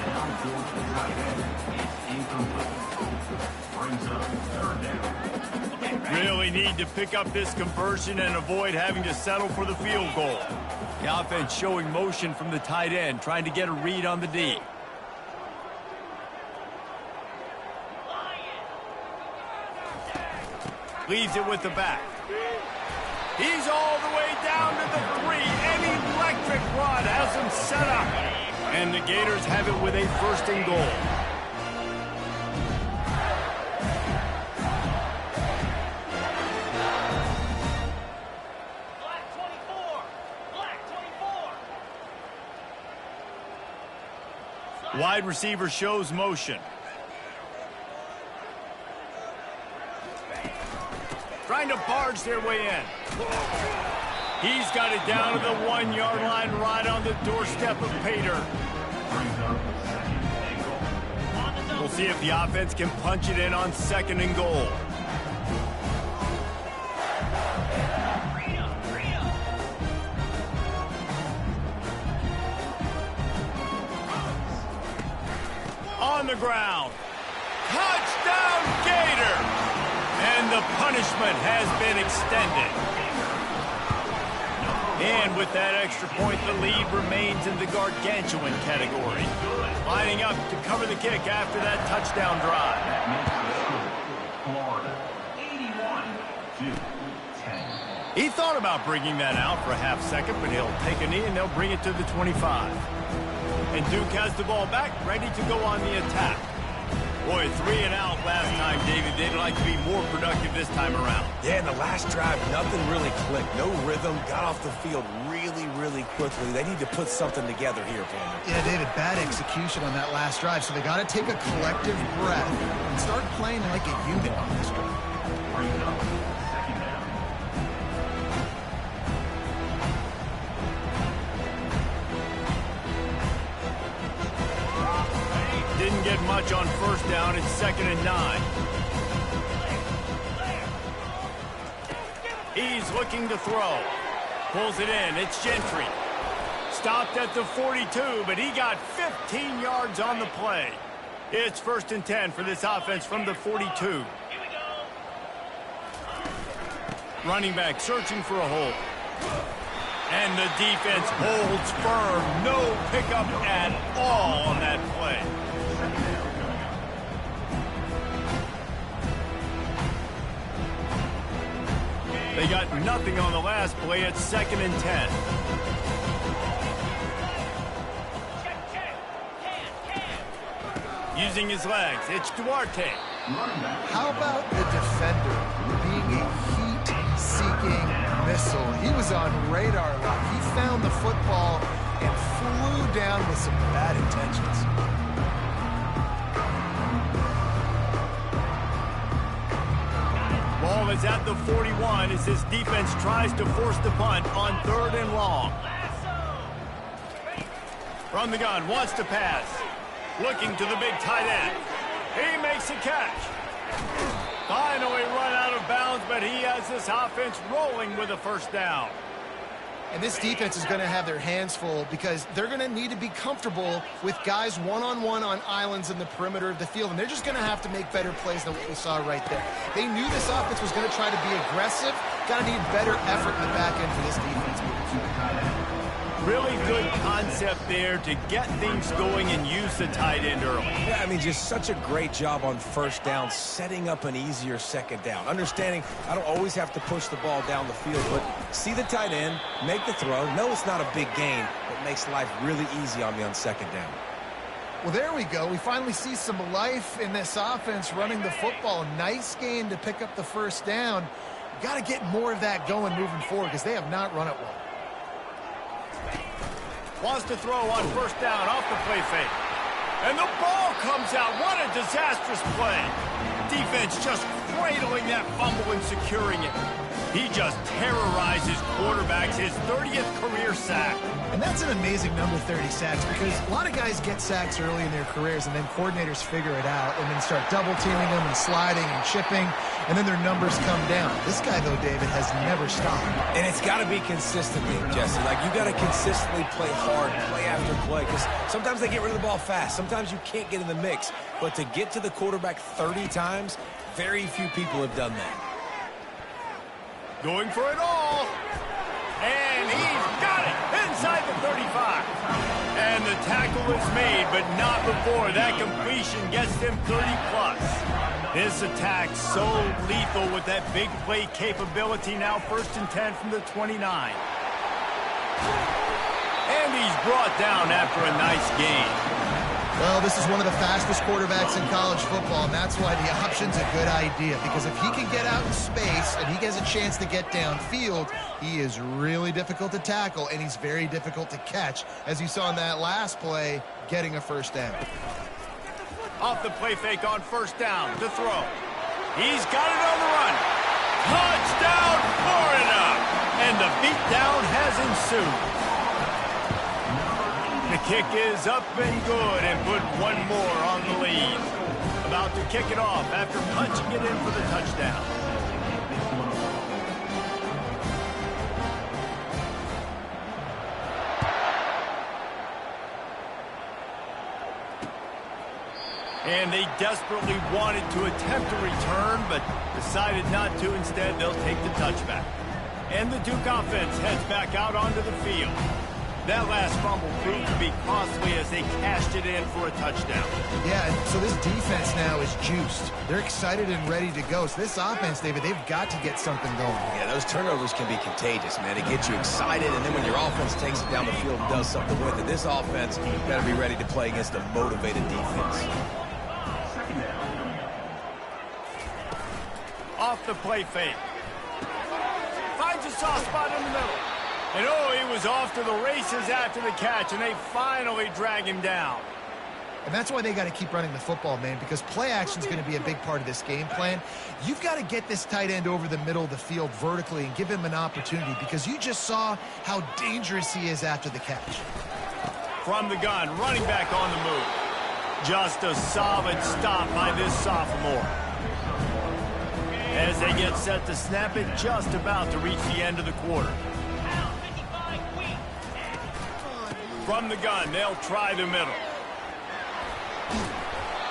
Really need to pick up this conversion and avoid having to settle for the field goal. The offense showing motion from the tight end, trying to get a read on the D. Leaves it with the back. He's all the way down to the 3, and he set up. And the Gators have it with a 1st and goal. Wide receiver shows motion. Trying to barge their way in. He's got it down to the 1-yard line right on the doorstep of Gator. We'll see if the offense can punch it in on 2nd and goal. On the ground. Touchdown, Gator! And the punishment has been extended. And with that extra point, the lead remains in the gargantuan category. Lining up to cover the kick after that touchdown drive. He thought about bringing that out for a half second, but he'll take a knee and they'll bring it to the 25. And Duke has the ball back, ready to go on the attack. Boy, 3 and out last time, David. They'd like to be more productive this time around. Yeah, in the last drive, nothing really clicked. No rhythm, got off the field really quickly. They need to put something together here, Panda. Yeah, David, bad execution on that last drive, so they got to take a collective breath and start playing like a unit on this drive. Didn't get much on 1st down. It's 2nd and 9. He's looking to throw. Pulls it in. It's Gentry. Stopped at the 42, but he got 15 yards on the play. It's 1st and 10 for this offense from the 42. Running back searching for a hole. And the defense holds firm. No pickup at all on that play. They got nothing on the last play. It's 2nd and 10. Using his legs, it's Duarte. How about the defender being a heat-seeking missile? He was on radar lock. He found the football and flew down with some bad intentions. Ball is at the 41 as this defense tries to force the punt on 3rd and long. From the gun, wants to pass. Looking to the big tight end. He makes a catch. Finally run out of bounds, but he has this offense rolling with a 1st down. And this defense is going to have their hands full because they're going to need to be comfortable with guys one-on-one on islands in the perimeter of the field. And they're just going to have to make better plays than what we saw right there. They knew this offense was going to try to be aggressive. Got to need better effort in the back end for this defense moving forward. Really good concept there to get things going and use the tight end early. Yeah, I mean, just such a great job on 1st down, setting up an easier 2nd down. Understanding I don't always have to push the ball down the field, but see the tight end, make the throw. No, it's not a big gain, but makes life really easy on me on 2nd down. Well, there we go. We finally see some life in this offense running the football. Nice gain to pick up the 1st down. Got to get more of that going moving forward because they have not run it well. Wants to throw on 1st down off the play fake. And the ball comes out. What a disastrous play. Defense just cradling that fumble and securing it. He just terrorizes quarterbacks, his 30th career sack. And that's an amazing number, 30 sacks, because a lot of guys get sacks early in their careers, and then coordinators figure it out and then start double-teaming them and sliding and chipping, and then their numbers come down. This guy, though, David, has never stopped. And it's got to be consistently, Jesse. Like, you got to consistently play hard, play after play, because sometimes they get rid of the ball fast. Sometimes you can't get in the mix. But to get to the quarterback 30 times, very few people have done that. Going for it all. And he's got it inside the 35. And the tackle is made, but not before that completion gets them 30-plus. This attack so lethal with that big play capability. Now 1st and 10 from the 29. And he's brought down after a nice gain. Well, this is one of the fastest quarterbacks in college football, and that's why the option's a good idea. Because if he can get out in space and he gets a chance to get downfield, he is really difficult to tackle, and he's very difficult to catch, as you saw in that last play, getting a first down. Off the play fake on first down to throw. He's got it on the run. Touchdown, Florida! And the beatdown has ensued. The kick is up and good and put one more on the lead. About to kick it off after punching it in for the touchdown. And they desperately wanted to attempt a return, but decided not to. Instead, they'll take the touchback. And the Duke offense heads back out onto the field. That last fumble proved to be costly as they cashed it in for a touchdown. Yeah, so this defense now is juiced. They're excited and ready to go. So this offense, David, they've got to get something going. Yeah, those turnovers can be contagious, man. It gets you excited, and then when your offense takes it down the field and does something with it, this offense got to be ready to play against a motivated defense. Off the play fake. Finds a soft spot in the middle. And oh, he was off to the races after the catch, and they finally drag him down. And that's why they got to keep running the football, man, because play action is going to be a big part of this game plan. You've got to get this tight end over the middle of the field vertically and give him an opportunity, because you just saw how dangerous he is after the catch. From the gun, running back on the move. Just a solid stop by this sophomore. As they get set to snap it, just about to reach the end of the quarter. From the gun, they'll try the middle.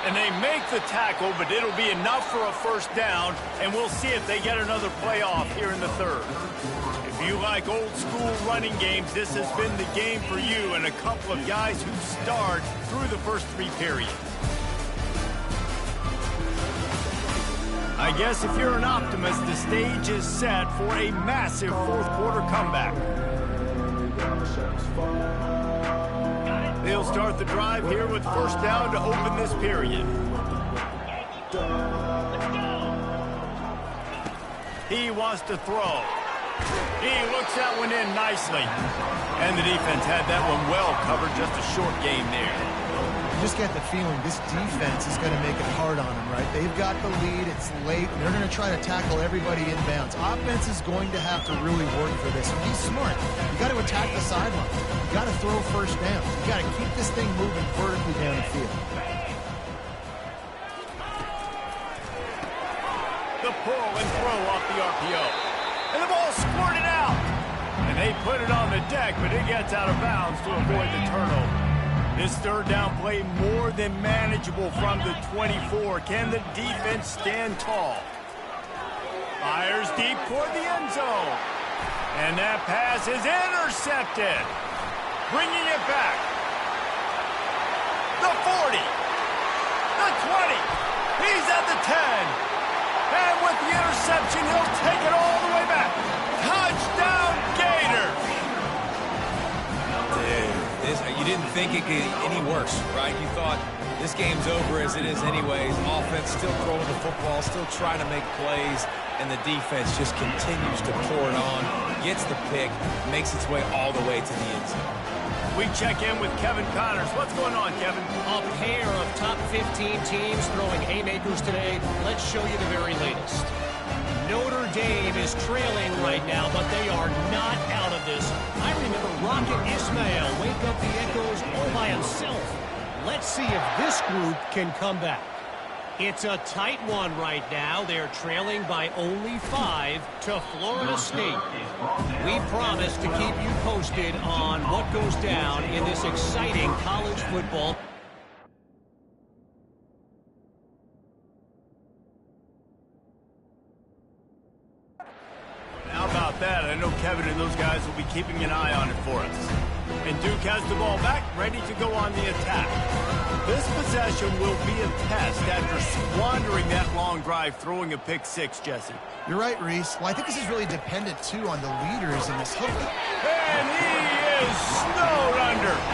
And they make the tackle, but it'll be enough for a first down, and we'll see if they get another play off here in the third. If you like old school running games, this has been the game for you and a couple of guys who starred through the first three periods. I guess if you're an optimist, the stage is set for a massive fourth quarter comeback. They'll start the drive here with first down to open this period. He wants to throw. He looks that one in nicely. And the defense had that one well covered, just a short game there. You just get the feeling this defense is going to make it hard on them, right? They've got the lead, it's late, and they're going to try to tackle everybody inbounds. Offense is going to have to really work for this. Be smart. You got to attack the sideline. You got to throw first down. You got to keep this thing moving vertically down the field. The pull and throw off the RPO. And the ball squirted out. And they put it on the deck, but it gets out of bounds to avoid the turnover. This third down play more than manageable from the 24. Can the defense stand tall? Fires deep toward the end zone. And that pass is intercepted. Bringing it back. The 40. The 20. He's at the 10. And with the interception, he'll take it all the way back. Touchdown, Gator. You didn't think it could get any worse, right? You thought this game's over as it is anyways. Offense still throwing the football, still trying to make plays, and the defense just continues to pour it on, gets the pick, makes its way all the way to the end zone. We check in with Kevin Connors. What's going on, Kevin? A pair of top 15 teams throwing haymakers today. Let's show you the very latest. Notre Dame is trailing right now, but they are not out of this. I remember Rocket Ismail wake up the echoes all by himself. Let's see if this group can come back. It's a tight one right now. They're trailing by only 5 to Florida State. We promise to keep you posted on what goes down in this exciting college football. How about that? I know Kevin and those guys will be keeping an eye on it for us. And Duke has the ball back, ready to go on the attack. This possession will be a test after squandering that long drive, throwing a pick six, Jesse. You're right, Reese. Well, I think this is really dependent, too, on the leaders in this huddle. And he is snowed under.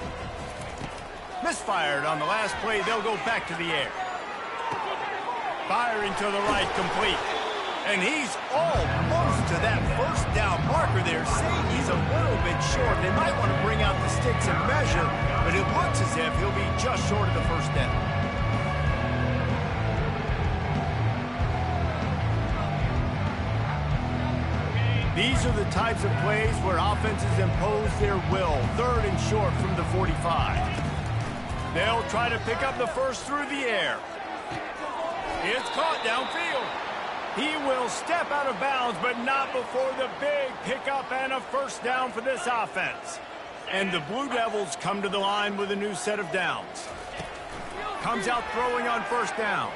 now. Misfired on the last play. They'll go back to the air. Firing to the right, complete. And he's almost to that first down marker there, saying he's a little bit short. They might want to bring out the sticks and measure, but it looks as if he'll be just short of the first down. These are the types of plays where offenses impose their will. 3rd and short from the 45. They'll try to pick up the first through the air. It's caught downfield. He will step out of bounds, but not before the big pickup and a first down for this offense. And the Blue Devils come to the line with a new set of downs. Comes out throwing on first down.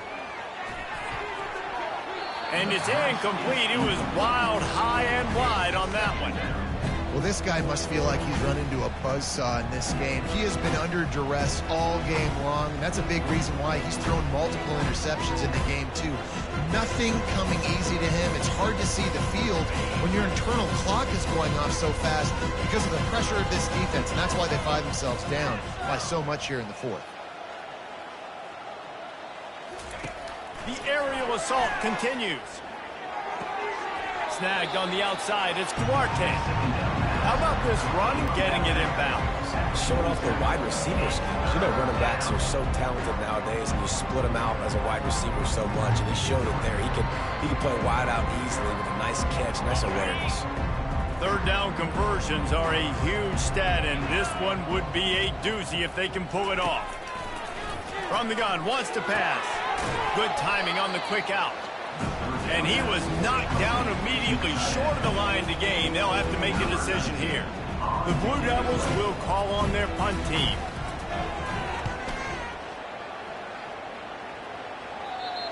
And it's incomplete. It was wild, high and wide on that one. Well, this guy must feel like he's run into a buzzsaw in this game. He has been under duress all game long, and that's a big reason why he's thrown multiple interceptions in the game, too. Nothing coming easy to him. It's hard to see the field when your internal clock is going off so fast because of the pressure of this defense, and that's why they find themselves down by so much here in the 4th. The aerial assault continues. Snagged on the outside. It's Duarte. How about this run and getting it inbounds? Showing off the wide receiver skills. You know, running backs are so talented nowadays, and you split them out as a wide receiver so much, and he showed it there. He can play wide out easily with a nice catch, nice awareness. 3rd down conversions are a huge stat, and this one would be a doozy if they can pull it off. From the gun, wants to pass. Good timing on the quick out. And he was knocked down immediately short of the line to gain. They'll have to make a decision here. The Blue Devils will call on their punt team.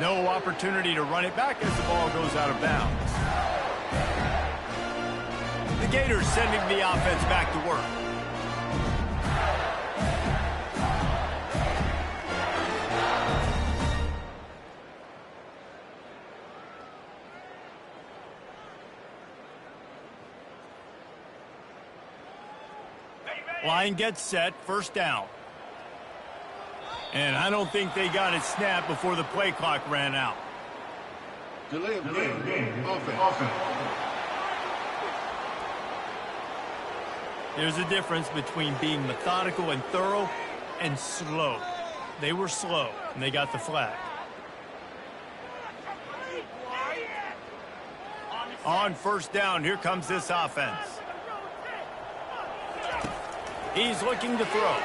No opportunity to run it back as the ball goes out of bounds. The Gators sending the offense back to work. Line gets set, first down. And I don't think they got it snapped before the play clock ran out. Delay of game. Offense. There's a difference between being methodical and thorough and slow. They were slow, and they got the flag. On first down, here comes this offense. He's looking to throw.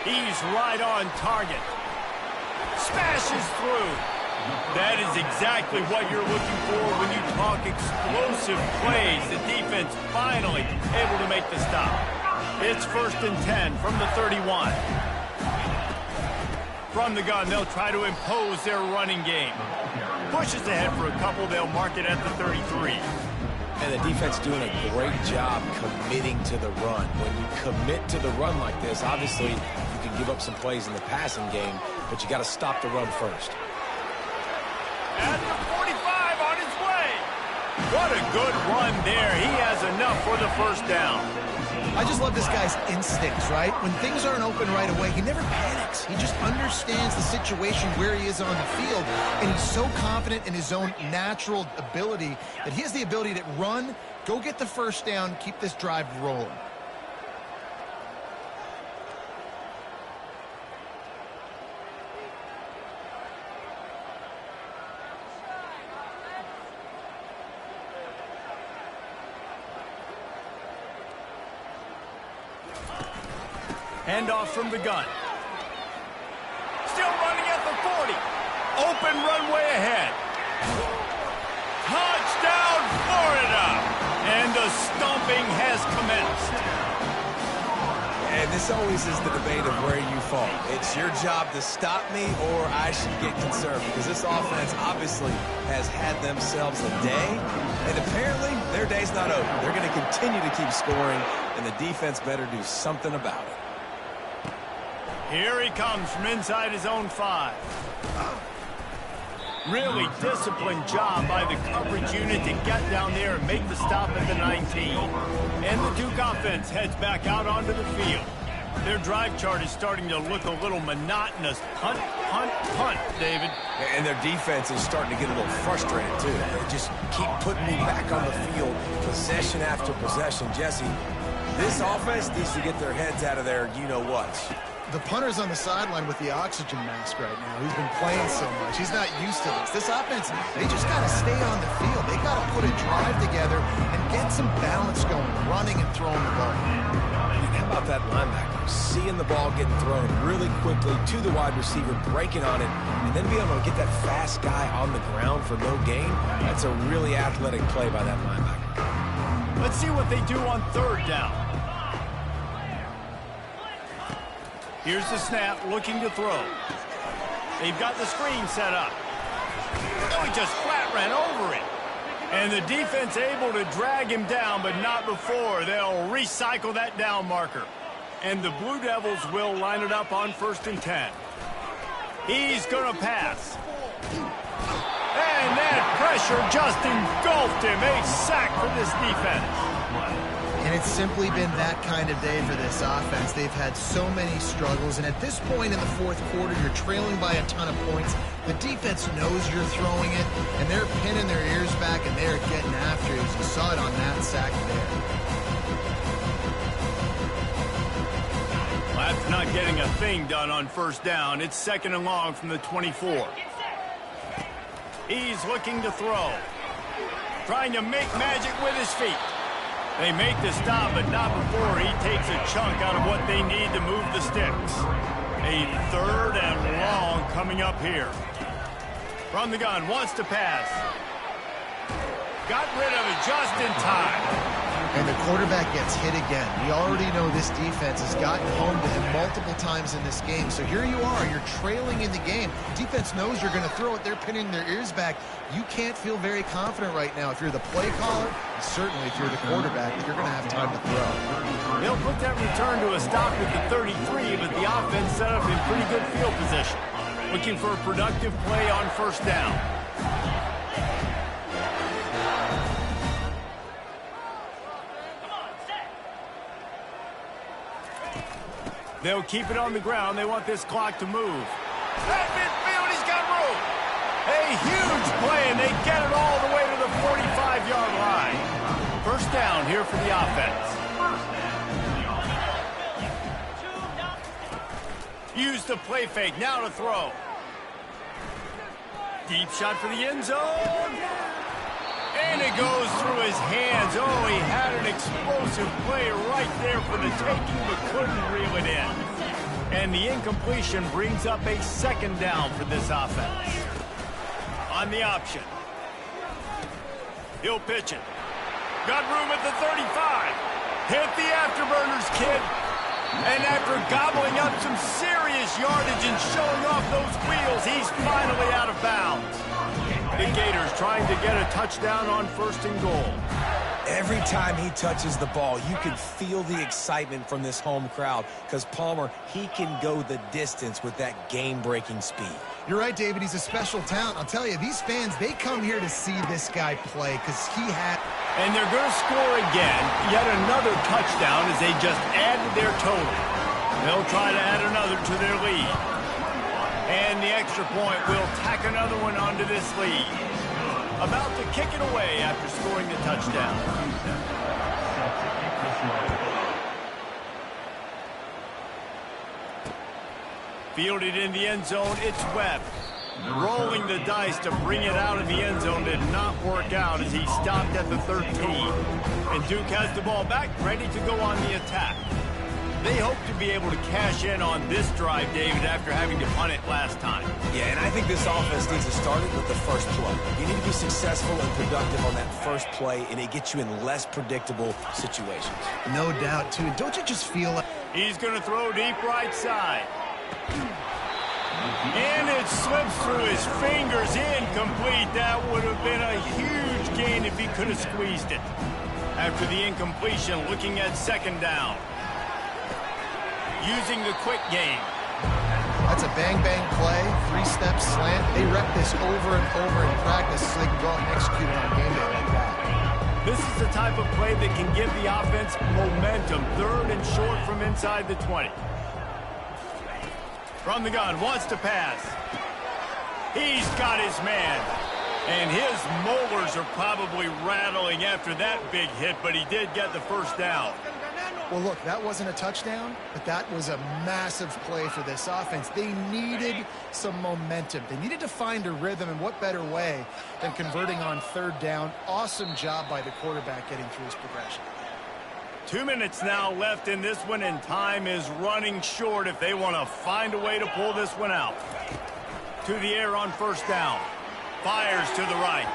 He's right on target. Smashes through. That is exactly what you're looking for when you talk explosive plays. The defense finally able to make the stop. It's 1st and 10 from the 31. From the gun, they'll try to impose their running game. Pushes ahead for a couple. They'll mark it at the 33. And the defense doing a great job committing to the run. When you commit to the run like this, obviously you can give up some plays in the passing game, but you got to stop the run first. At the 45 on his way. What a good run there. He has enough for the first down. I just love this guy's instincts, right? When things aren't open right away, he never panics. He just understands the situation where he is on the field, and he's so confident in his own natural ability that he has the ability to run, go get the first down, keep this drive rolling. Handoff from the gun. Still running at the 40. Open runway ahead. Touchdown, Florida! And the stomping has commenced. And this always is the debate of where you fall. It's your job to stop me, or I should get concerned, because this offense obviously has had themselves a day, and apparently their day's not over. They're going to continue to keep scoring, and the defense better do something about it. Here he comes from inside his own 5. Really disciplined job by the coverage unit to get down there and make the stop at the 19. And the Duke offense heads back out onto the field. Their drive chart is starting to look a little monotonous. Punt, punt, punt, David. And their defense is starting to get a little frustrated, too. They just keep putting me back on the field, possession after possession. Jesse, this offense needs to get their heads out of their you-know-what. The punter's on the sideline with the oxygen mask right now. He's been playing so much. He's not used to this. This offense, they just got to stay on the field. They got to put a drive together and get some balance going, running and throwing the ball. How about that linebacker? Seeing the ball getting thrown really quickly to the wide receiver, breaking on it, and then be able to get that fast guy on the ground for no gain. That's a really athletic play by that linebacker. Let's see what they do on third down. Here's the snap, looking to throw. They've got the screen set up. Oh, he just flat ran over it. And the defense able to drag him down, but not before. They'll recycle that down marker. And the Blue Devils will line it up on 1st and 10. He's going to pass. And that pressure just engulfed him. A sack for this defense. And it's simply been that kind of day for this offense. They've had so many struggles, and at this point in the fourth quarter, you're trailing by a ton of points. The defense knows you're throwing it, and they're pinning their ears back, and they're getting after it, as you saw it on that sack there. Well, that's not getting a thing done on 1st down. It's 2nd and long from the 24. He's looking to throw. Trying to make magic with his feet. They make the stop, but not before he takes a chunk out of what they need to move the sticks. A 3rd and long coming up here. From the gun, wants to pass. Got rid of it just in time. And the quarterback gets hit again. We already know this defense has gotten home to him multiple times in this game. So here you are, you're trailing in the game. Defense knows you're going to throw it. They're pinning their ears back. You can't feel very confident right now if you're the play caller, and certainly if you're the quarterback, that you're going to have time to throw. They'll put that return to a stop at the 33, but the offense set up in pretty good field position. Looking for a productive play on 1st down. They'll keep it on the ground. They want this clock to move. At midfield, he's got room. A huge play, and they get it all the way to the 45-yard line. 1st down here for the offense. Use the play fake. Now to throw. Deep shot for the end zone. And it goes through his hands. Oh, he had an explosive play right there for the taking, but couldn't reel it in. And the incompletion brings up a 2nd down for this offense. On the option. He'll pitch it. Got room at the 35. Hit the afterburners, kid. And after gobbling up some serious yardage and showing off those wheels, he's finally out of bounds. The Gators trying to get a touchdown on 1st and goal. Every time he touches the ball, you can feel the excitement from this home crowd because Palmer, he can go the distance with that game-breaking speed. You're right, David. He's a special talent. I'll tell you, these fans, they come here to see this guy play because he had... And they're going to score again. Yet another touchdown as they just added their total. They'll try to add another to their lead. And the extra point will tack another one onto this lead. About to kick it away after scoring the touchdown. Fielded in the end zone, it's Webb. Rolling the dice to bring it out of the end zone did not work out as he stopped at the 13. And Duke has the ball back, ready to go on the attack. They hope to be able to cash in on this drive, David, after having to punt it last time. Yeah, and I think this offense needs to start it with the first play. You need to be successful and productive on that first play, and it gets you in less predictable situations. No doubt, too. Don't you just feel like... He's going to throw deep right side. And it slips through his fingers, incomplete. That would have been a huge gain if he could have squeezed it. After the incompletion, looking at 2nd down. Using the quick game. That's a bang-bang play, 3-step slant. They rep this over and over in practice so they can go out and execute it on game day like that. This is the type of play that can give the offense momentum. 3rd and short from inside the 20. From the gun, wants to pass. He's got his man. And his molars are probably rattling after that big hit, but he did get the first down. Well, look, that wasn't a touchdown, but that was a massive play for this offense. They needed some momentum. They needed to find a rhythm, and what better way than converting on 3rd down. Awesome job by the quarterback getting through his progression. 2 minutes now left in this one, and time is running short if they want to find a way to pull this one out. To the air on 1st down. Fires to the right.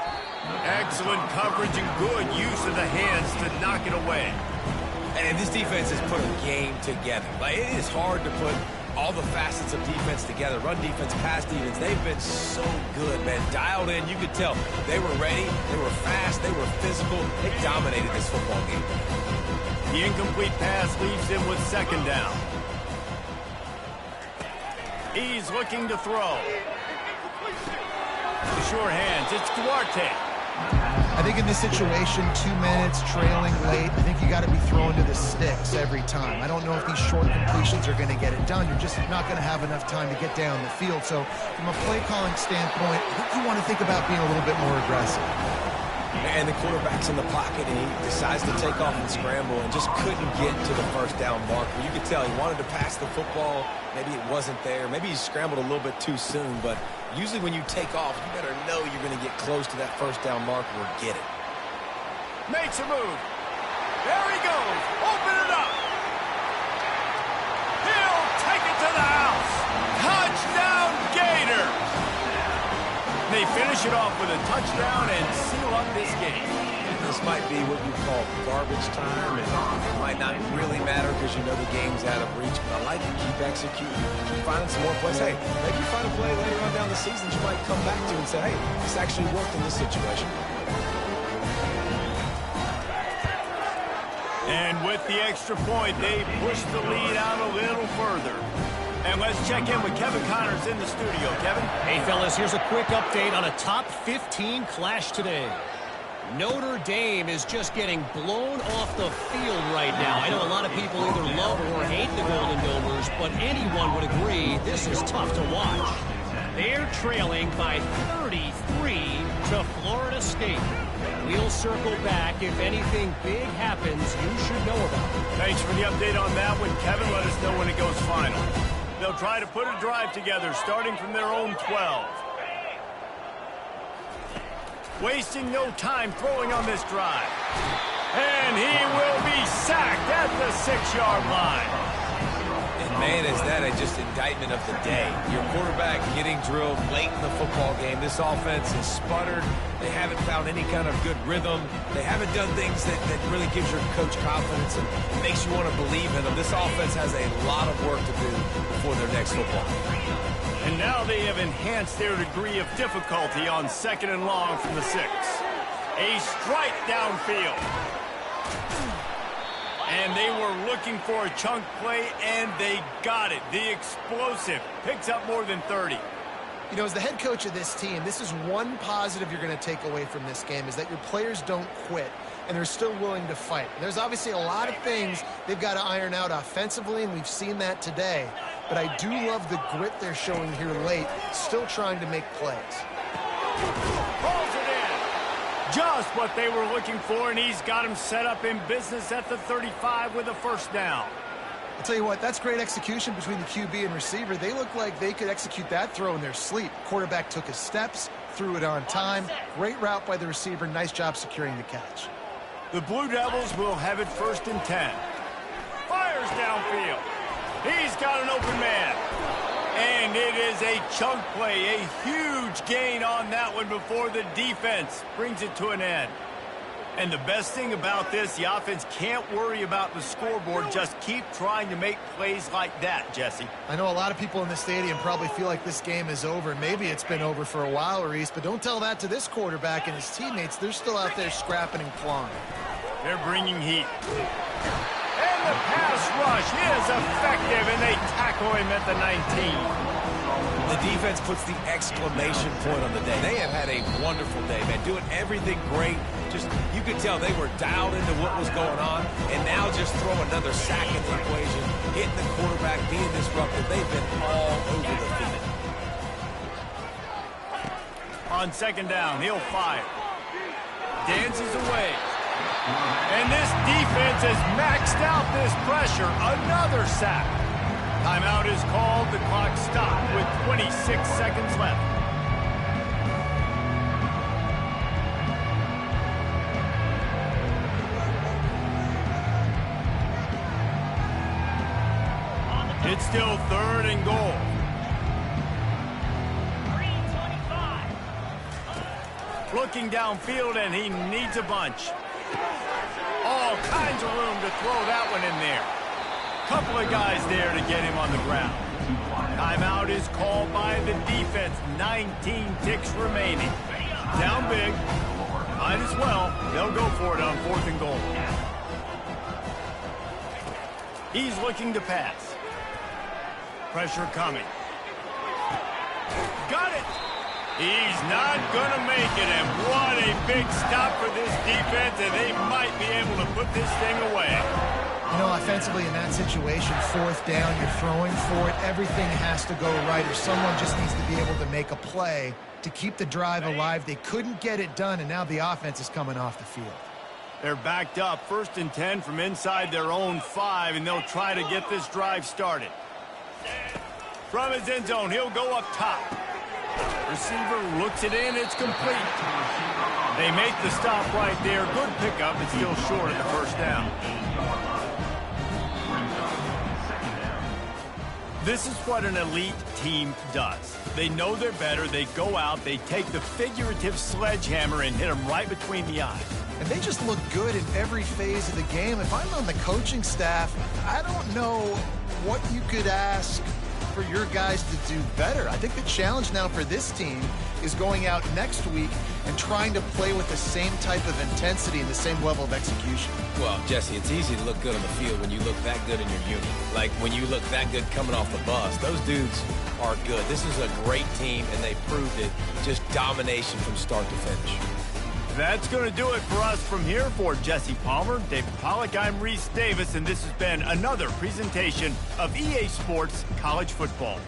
Excellent coverage and good use of the hands to knock it away. And this defense has put a game together. Like, it is hard to put all the facets of defense together. Run defense, pass defense. They've been so good, man. Dialed in. You could tell they were ready. They were fast. They were physical. They dominated this football game. The incomplete pass leaves him with 2nd down. He's looking to throw. The sure hands. It's Duarte. I think in this situation, 2 minutes, trailing late, I think you got to be throwing to the sticks every time. I don't know if these short completions are going to get it done. You're just not going to have enough time to get down the field. So from a play calling standpoint, I think you want to think about being a little bit more aggressive. And the quarterback's in the pocket, and he decides to take off and scramble and just couldn't get to the 1st down marker. You could tell he wanted to pass the football. Maybe it wasn't there. Maybe he scrambled a little bit too soon. But usually when you take off, you better know you're going to get close to that 1st down marker or get it. Makes a move. There he goes. Open it up. He'll take it to the house. Touchdown, Gator. They finish it off with a touchdown and seal up this game. This might be what you call garbage time, and it might not really matter because you know the game's out of reach, but I like to keep executing, keep finding some more plays. Hey, maybe you find a play later on down the season you might come back to and say, hey, this actually worked in this situation. And with the extra point, they push the lead out a little further. And let's check in with Kevin Connors in the studio. Kevin? Hey, fellas, here's a quick update on a top 15 clash today. Notre Dame is just getting blown off the field right now. I know a lot of people either love or hate the Golden Domers, but anyone would agree this is tough to watch. They're trailing by 33 to Florida State. We'll circle back. If anything big happens, you should know about it. Thanks for the update on that one, Kevin. Let us know when it goes final. They'll try to put a drive together, starting from their own 12. Wasting no time throwing on this drive. And he will be sacked at the 6-yard line. And man, is that just indictment of the day. Your quarterback getting drilled late in the football game. This offense has sputtered. They haven't found any kind of good rhythm. They haven't done things that really gives your coach confidence and makes you want to believe in them. This offense has a lot of work to do before their next football. And now they have enhanced their degree of difficulty on 2nd and long from the 6. A strike downfield. And they were looking for a chunk play, and they got it. The explosive picks up more than 30. You know, as the head coach of this team, this is one positive you're going to take away from this game, is that your players don't quit, and they're still willing to fight. There's obviously a lot of things they've got to iron out offensively, and we've seen that today. But I do love the grit they're showing here late, still trying to make plays. Pulls it in. Just what they were looking for, and he's got him set up in business at the 35 with a 1st down. I'll tell you what, that's great execution between the QB and receiver. They look like they could execute that throw in their sleep. Quarterback took his steps, threw it on time. Great route by the receiver. Nice job securing the catch. The Blue Devils will have it 1st and 10. Fires downfield. He's got an open man. And it is a chunk play, a huge gain on that one before the defense brings it to an end. And the best thing about this, the offense can't worry about the scoreboard. Just keep trying to make plays like that, Jesse. I know a lot of people in the stadium probably feel like this game is over. Maybe it's been over for a while, Reese, but don't tell that to this quarterback and his teammates. They're still out there scrapping and clawing. They're bringing heat. And the pass rush is effective, and they tackle him at the 19. The defense puts the exclamation point on the day. They have had a wonderful day, man. Doing everything great. Just, you could tell they were dialed into what was going on. And now just throw another sack in the equation. Hitting the quarterback, being disruptive. They've been all over the field. On second down, he'll fire. Dances away. And this defense has maxed out this pressure. Another sack. Timeout is called. The clock stopped with 26 seconds left. It's still third and goal. Looking downfield, and he needs a bunch. All kinds of room to throw that one in there. Couple of guys there to get him on the ground. Timeout is called by the defense. 19 ticks remaining. Down big. Might as well. They'll go for it on fourth and goal. He's looking to pass. Pressure coming. Got it. He's not going to make it, and what a big stop for this defense, and they might be able to put this thing away. You know, offensively in that situation, fourth down, you're throwing for it. Everything has to go right, or someone just needs to be able to make a play to keep the drive alive. They couldn't get it done, and now the offense is coming off the field. They're backed up, 1st and 10 from inside their own 5, and they'll try to get this drive started. From his end zone, he'll go up top. Receiver looks it in, it's complete. They make the stop right there. Good pickup, it's still short of the first down. This is what an elite team does. They know they're better, they go out, they take the figurative sledgehammer and hit them right between the eyes. And they just look good in every phase of the game. If I'm on the coaching staff, I don't know what you could ask for your guys to do better. I think the challenge now for this team is going out next week and trying to play with the same type of intensity and the same level of execution. Well, Jesse, it's easy to look good on the field when you look that good in your unit. Like when you look that good coming off the bus. Those dudes are good. This is a great team, and they proved it. Just domination from start to finish. That's going to do it for us from here. For Jesse Palmer, David Pollack, I'm Reese Davis, and this has been another presentation of EA Sports College Football.